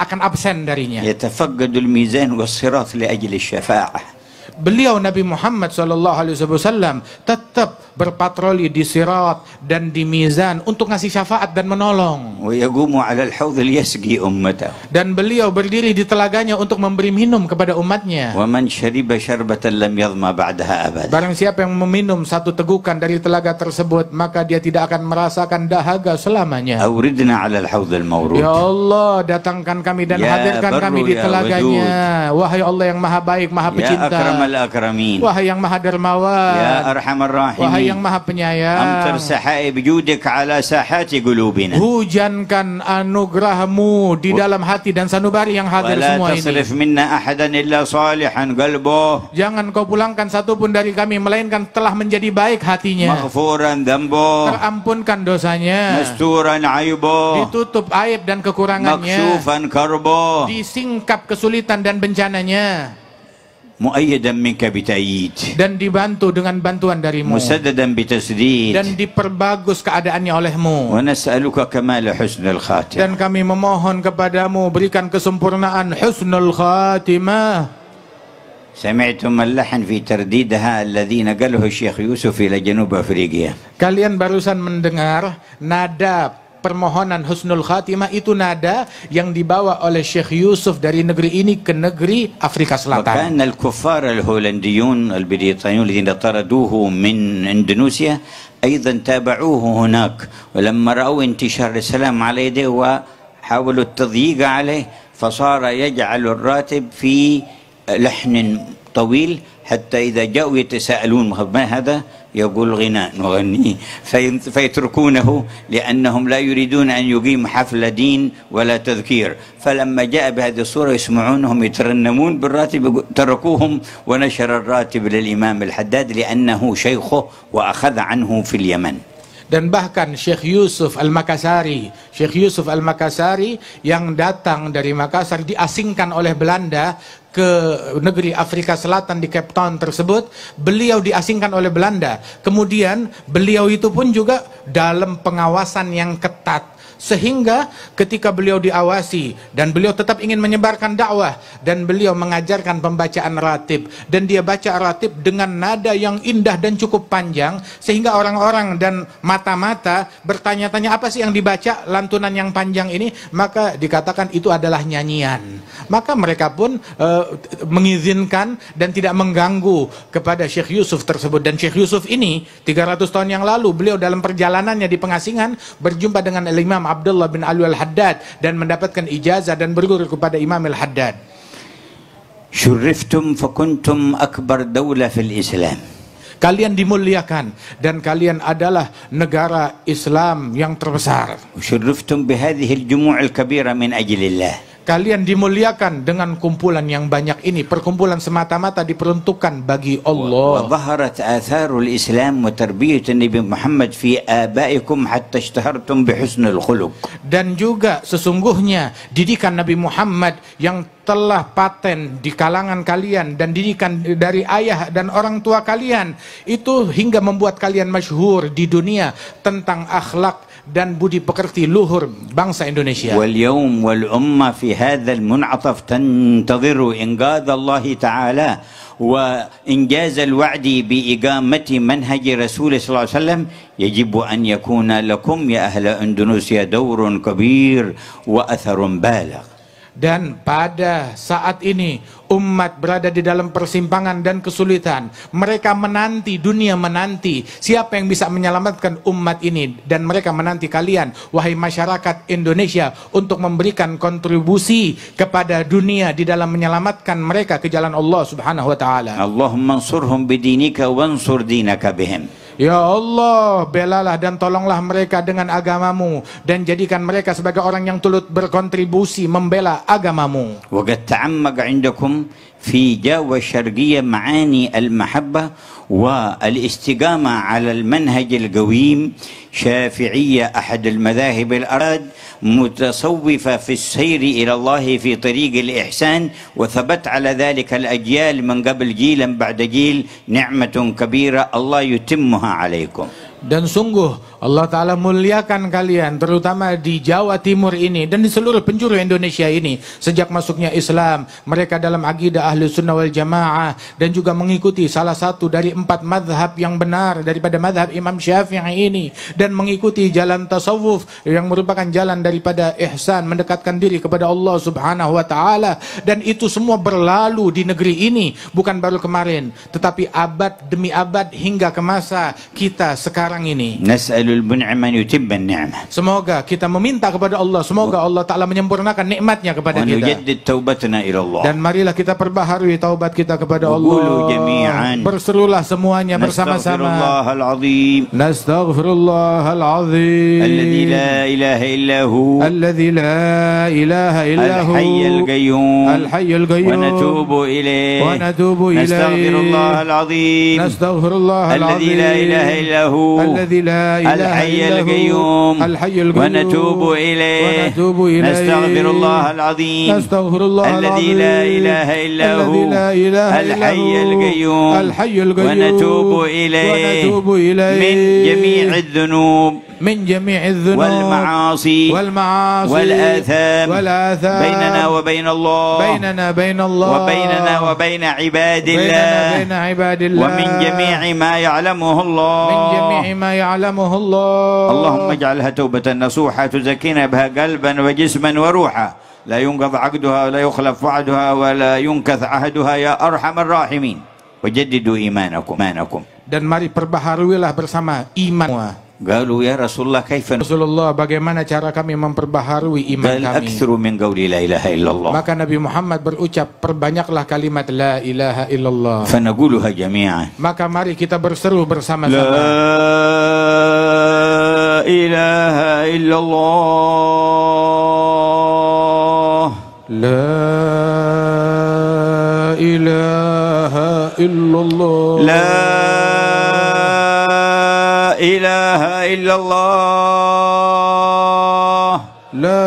[SPEAKER 2] akan absen darinya.
[SPEAKER 1] يتفقد الميزان والصراط لأجل الشفاعة.
[SPEAKER 2] Beliau Nabi Muhammad SAW tetap berpatroli di sirat dan di mizan untuk ngasih syafaat dan menolong.
[SPEAKER 1] ويقوم على الحوض ليسقي أمته.
[SPEAKER 2] Dan beliau berdiri di telaganya untuk memberi minum kepada umatnya.
[SPEAKER 1] ومن شرب شربة لم يظمأ بعدها أبدا.
[SPEAKER 2] Barang siapa yang meminum satu tegukan dari telaga tersebut, maka dia tidak akan merasakan dahaga selamanya.
[SPEAKER 1] أوردنا على الحوض المورود.
[SPEAKER 2] Ya Allah, datangkan kami dan
[SPEAKER 1] Ya
[SPEAKER 2] hadirkan
[SPEAKER 1] Barru,
[SPEAKER 2] kami di
[SPEAKER 1] ya
[SPEAKER 2] telaganya. Wahai Allah yang maha baik, maha
[SPEAKER 1] يا
[SPEAKER 2] pecinta.
[SPEAKER 1] أكرم الأكرمين.
[SPEAKER 2] Wahai yang maha dermawan.
[SPEAKER 1] يا أرحم
[SPEAKER 2] Wahai
[SPEAKER 1] الراحمين.
[SPEAKER 2] yang maha penyayang.
[SPEAKER 1] أمطر سحائب جودك على ساحات قلوبنا.
[SPEAKER 2] Hujankan anugerahmu di dalam hati dan sanubari yang hadir
[SPEAKER 1] ولا
[SPEAKER 2] semua
[SPEAKER 1] تصرف
[SPEAKER 2] ini.
[SPEAKER 1] منا أحدا إلا صالحا قلبه.
[SPEAKER 2] Jangan kau pulangkan satupun dari kami melainkan telah menjadi baik hatinya,
[SPEAKER 1] مغفورا ذنبه.
[SPEAKER 2] terampunkan dosanya,
[SPEAKER 1] مستورا عيبه.
[SPEAKER 2] ditutup aib dan kekurangannya,
[SPEAKER 1] مكشوفا كربه.
[SPEAKER 2] disingkap kesulitan dan bencananya,
[SPEAKER 1] مؤيدا منك بتأييد.
[SPEAKER 2] dan dibantu dengan bantuan darimu,
[SPEAKER 1] مسددا بتسديد.
[SPEAKER 2] dan diperbagus keadaannya olehmu.
[SPEAKER 1] ونسألك كمال حسن الخاتم.
[SPEAKER 2] Dan kami memohon kepadamu, berikan kesempurnaan husnul khatimah.
[SPEAKER 1] سمعتم اللحن في ترديدها الذي نقله الشيخ يوسف إلى جنوب أفريقيا.
[SPEAKER 2] Kalian barusan mendengar nada permohonan husnul khatimah, itu nada yang dibawa oleh Syekh Yusuf dari negeri ini ke negeri Afrika Selatan.
[SPEAKER 1] وكان الكفار الهولنديون البريطانيون الذين طردوه من إندونيسيا أيضا تابعوه هناك، ولما رأوا انتشار السلام على يديه وحاولوا التضييق عليه فصار يجعل الراتب في لحن طويل حتى إذا جاءوا يتساءلون ما هذا يقول غناء نغنيه فيتركونه لأنهم لا يريدون أن يقيم حفل دين ولا تذكير. فلما جاء بهذه الصورة يسمعونهم يترنمون بالراتب تركوهم ونشر الراتب للإمام الحداد لأنه شيخه وأخذ عنه في اليمن.
[SPEAKER 2] Dan bahkan Syekh Yusuf Al-Makassari yang datang dari Makassar diasingkan oleh Belanda ke negeri Afrika Selatan di Cape Town tersebut. Beliau diasingkan oleh Belanda. Kemudian beliau itu pun juga dalam pengawasan yang ketat, sehingga ketika beliau diawasi dan beliau tetap ingin menyebarkan dakwah, dan beliau mengajarkan pembacaan ratib, dan dia baca ratib dengan nada yang indah dan cukup panjang, sehingga orang-orang dan mata-mata bertanya-tanya, apa sih yang dibaca lantunan yang panjang ini? Maka dikatakan itu adalah nyanyian. Maka mereka pun mengizinkan dan tidak mengganggu kepada Syekh Yusuf tersebut. Dan Syekh Yusuf ini 300 tahun yang lalu beliau dalam perjalanannya di pengasingan berjumpa dengan Imam Abdullah bin Ali Al-Haddad dan mendapatkan ijazah dan berguru kepada Imam Al-Haddad.
[SPEAKER 1] شرفتم فكنتم أكبر دولة في الإسلام.
[SPEAKER 2] Kalian dimuliakan dan kalian adalah negara Islam yang terbesar.
[SPEAKER 1] وشرفتم بهذه الجموع الكبيرة من أجل الله.
[SPEAKER 2] Kalian dimuliakan dengan kumpulan yang banyak ini. Perkumpulan semata-mata diperuntukkan bagi Allah.
[SPEAKER 1] وظهرت آثار الإسلام وتربية النبي محمد في آبائكم حتى اشتهرتم بحسن الخلق.
[SPEAKER 2] Dan juga sesungguhnya didikan Nabi Muhammad yang telah paten di kalangan kalian dan didikan dari ayah dan orang tua kalian itu hingga membuat kalian masyhur di dunia tentang akhlak dan budi pekerti luhur bangsa Indonesia.
[SPEAKER 1] واليوم والأمة في هذا المنعطف تنتظر إنقاذ الله تعالى وإنجاز الوعد بإقامة منهج رسول صلى الله عليه وسلم. يجب أن يكون لكم يا أهل إندونيسيا دور كبير وأثر بالغ.
[SPEAKER 2] Dan pada saat ini umat berada di dalam persimpangan dan kesulitan. Mereka menanti, dunia menanti siapa yang bisa menyelamatkan umat ini, dan mereka menanti kalian wahai masyarakat Indonesia untuk memberikan kontribusi kepada dunia di dalam menyelamatkan mereka ke jalan Allah Subhanahu wa taala.
[SPEAKER 1] Allahumma ansurhum bidinika wansur dinaka bihim.
[SPEAKER 2] Ya Allah, belalah dan tolonglah mereka dengan agamamu, dan jadikan mereka sebagai orang yang turut berkontribusi membela agamamu.
[SPEAKER 1] وقد تعمق عندكم في جاوة الشرقية معاني المحبة والاستقامة على المنهج القويم. شافعية أحد المذاهب الأراد، متصوفة في السير إلى الله في طريق الإحسان، وثبت على ذلك الأجيال من قبل جيلا بعد جيل. نعمة كبيرة الله يتمها عليكم.
[SPEAKER 2] Dan sungguh Allah Ta'ala muliakan kalian, terutama di Jawa Timur ini dan di seluruh penjuru Indonesia ini. Sejak masuknya Islam, mereka dalam akidah ahli sunnah wal jamaah dan juga mengikuti salah satu dari 4 madhab yang benar daripada madhab Imam Syafi'i ini, dan mengikuti jalan tasawuf yang merupakan jalan daripada ihsan, mendekatkan diri kepada Allah Subhanahu wa Ta'ala. Dan itu semua berlalu di negeri ini, bukan baru kemarin, tetapi abad demi abad hingga ke masa kita sekarang ini.
[SPEAKER 1] Nas'alul mun'ima yutim an-ni'mah.
[SPEAKER 2] Semoga kita meminta kepada Allah, semoga Allah Ta'ala menyempurnakan nikmatnya kepada
[SPEAKER 1] wa
[SPEAKER 2] kita.
[SPEAKER 1] nujaddid taubatana ila Allah.
[SPEAKER 2] Dan marilah kita perbaharui taubat kita kepada Allah.
[SPEAKER 1] Qulu jami'an.
[SPEAKER 2] Berserulah semuanya bersama-sama.
[SPEAKER 1] Nastaghfirullahal azim.
[SPEAKER 2] Nastaghfirullahal azim.
[SPEAKER 1] Alladzi la ilaha illa hu.
[SPEAKER 2] Alladzi la ilaha illa hu.
[SPEAKER 1] Al-hayyul qayyum.
[SPEAKER 2] Al-hayyul qayyum.
[SPEAKER 1] Wa natubu ilayhi.
[SPEAKER 2] Wa natubu ilayhi.
[SPEAKER 1] Nastaghfirullahal azim.
[SPEAKER 2] Nastaghfirullahal azim.
[SPEAKER 1] Alladzi la ilaha illa hu.
[SPEAKER 2] الذي لا إله
[SPEAKER 1] الحي
[SPEAKER 2] إلا هو
[SPEAKER 1] القيوم
[SPEAKER 2] الحي القيوم
[SPEAKER 1] ونتوب إليه نستغفر الله العظيم الذي لا إله إلا هو الحي القيوم ونتوب إليه من جميع الذنوب والمعاصي والآثام بيننا وبين الله وبيننا وبين عباد الله ومن جميع ما يعلمه الله اللهم اجعلها توبة نصوحة تزكينا بها قلبا وجسما وروحا لا ينقض عقدها ولا يخلف وعدها ولا ينكث عهدها يا أرحم الراحمين وجددوا إيمانكم.
[SPEAKER 2] Dan mari perbaharuilah bersama iman.
[SPEAKER 1] Qalu ya Rasulullah kaifa?
[SPEAKER 2] Rasulullah, bagaimana cara kami memperbaharui iman kami?
[SPEAKER 1] Aktsuru min qawli la ilaha illallah.
[SPEAKER 2] Maka Nabi Muhammad berucap, perbanyaklah kalimat la ilaha illallah.
[SPEAKER 1] Fanaquluha jami'an.
[SPEAKER 2] Maka mari kita berseru bersama-sama.
[SPEAKER 1] La ilaha illallah.
[SPEAKER 2] La ilaha illallah.
[SPEAKER 1] La ilaha illallah.
[SPEAKER 2] La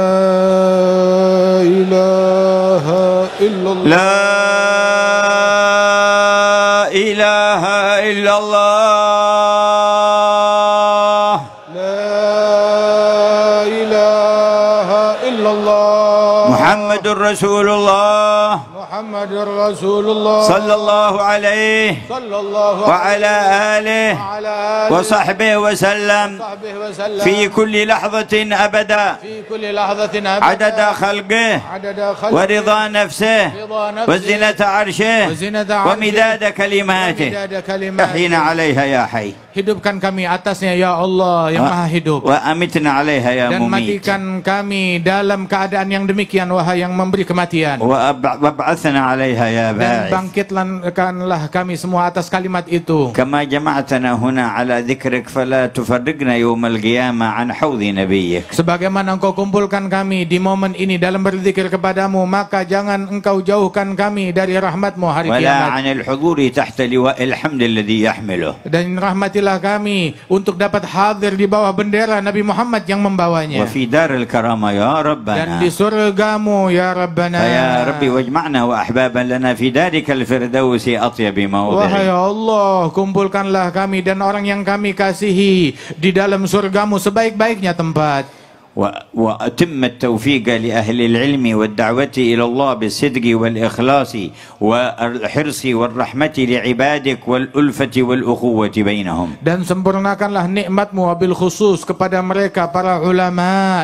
[SPEAKER 2] ilaha illallah.
[SPEAKER 1] La ilaha illallah.
[SPEAKER 2] La ilaha illallah.
[SPEAKER 1] Muhammadur Rasulullah.
[SPEAKER 2] Muhammadur Rasulullah
[SPEAKER 1] sallallahu alaihi wa ala alihi wa sahbihi wa sallam fi kulli lahzatin abada adada khalqihi wa ridha nafsihi wa zinata arshihi wa midada kalimatihi ahyina 'alaiha ya hayy.
[SPEAKER 2] Hidupkan kami atasnya ya Allah yang maha hidup.
[SPEAKER 1] Wa amitna 'alaiha ya mumit.
[SPEAKER 2] Dan matikan kami dalam keadaan yang demikian wahai yang memberi kematian.
[SPEAKER 1] Wa ba'athna 'alaiha ya ba'ith.
[SPEAKER 2] Dan bangkitkanlah kami semua atas kalimat itu.
[SPEAKER 1] Kama jama'tana huna 'ala dzikrik fala tufarriqna yawmal qiyamah 'an haudhi nabiyyik.
[SPEAKER 2] Sebagaimana engkau kumpulkan kami di momen ini dalam berzikir kepadamu, maka jangan engkau jauhkan kami dari rahmatmu hari kiamat.
[SPEAKER 1] Wala 'anil huduri tahta liwa'il hamd alladhi yahmiluh.
[SPEAKER 2] Dan rahmatilah kami untuk dapat hadir di bawah bendera Nabi Muhammad yang membawanya.
[SPEAKER 1] Wa fi daril karamah ya Rabbana.
[SPEAKER 2] Dan di surgamu ya Rabbana.
[SPEAKER 1] Ya Rabbi wajma'na wa ahbaban lana fi darikal firdausi atyabi mawdhi'i.
[SPEAKER 2] Wahai Allah, kumpulkanlah kami dan orang yang kami kasihi di dalam surgamu sebaik-baiknya tempat.
[SPEAKER 1] وأتم التوفيق لأهل العلم والدعوة إلى الله بالصدق والإخلاص والحرص والرحمة لعبادك والألفة والأخوة بينهم.
[SPEAKER 2] Dan sempurnakanlah nikmatmu wabil khusus kepada mereka para ulama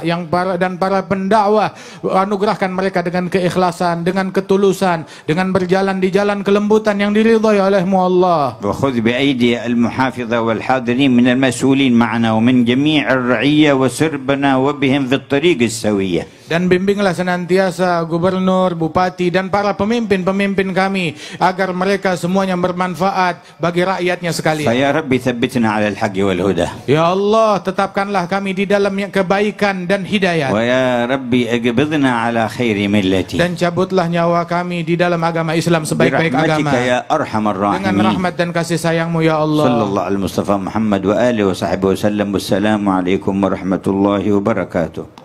[SPEAKER 2] dan para pendakwah. Anugerahkan mereka dengan keikhlasan, dengan ketulusan, dengan berjalan di jalan kelembutan yang diridhai olehmu Allah.
[SPEAKER 1] وخذ بأيدي المحافظة والحاضرين من المسؤولين معنا ومن جميع الرعية وسربنا بهم في الطريق السوية.
[SPEAKER 2] Dan bimbinglah senantiasa gubernur, bupati dan para pemimpin-pemimpin kami agar mereka semuanya bermanfaat bagi rakyatnya sekalian.
[SPEAKER 1] فيا رب ثبتنا على الحق والهدى.
[SPEAKER 2] Ya Allah, tetapkanlah kami di dalam kebaikan dan hidayah.
[SPEAKER 1] ويا ربي اقبضنا على خير ملتي.
[SPEAKER 2] Dan cabutlah nyawa kami di dalam agama Islam sebaik-baik agama.
[SPEAKER 1] برحمتك يا أرحم الراحمين.
[SPEAKER 2] Dengan rahmat dan kasih sayangmu ya Allah.
[SPEAKER 1] صلى الله على المصطفى محمد وآله وصحبه وسلم. والسلام عليكم ورحمة الله وبركاته.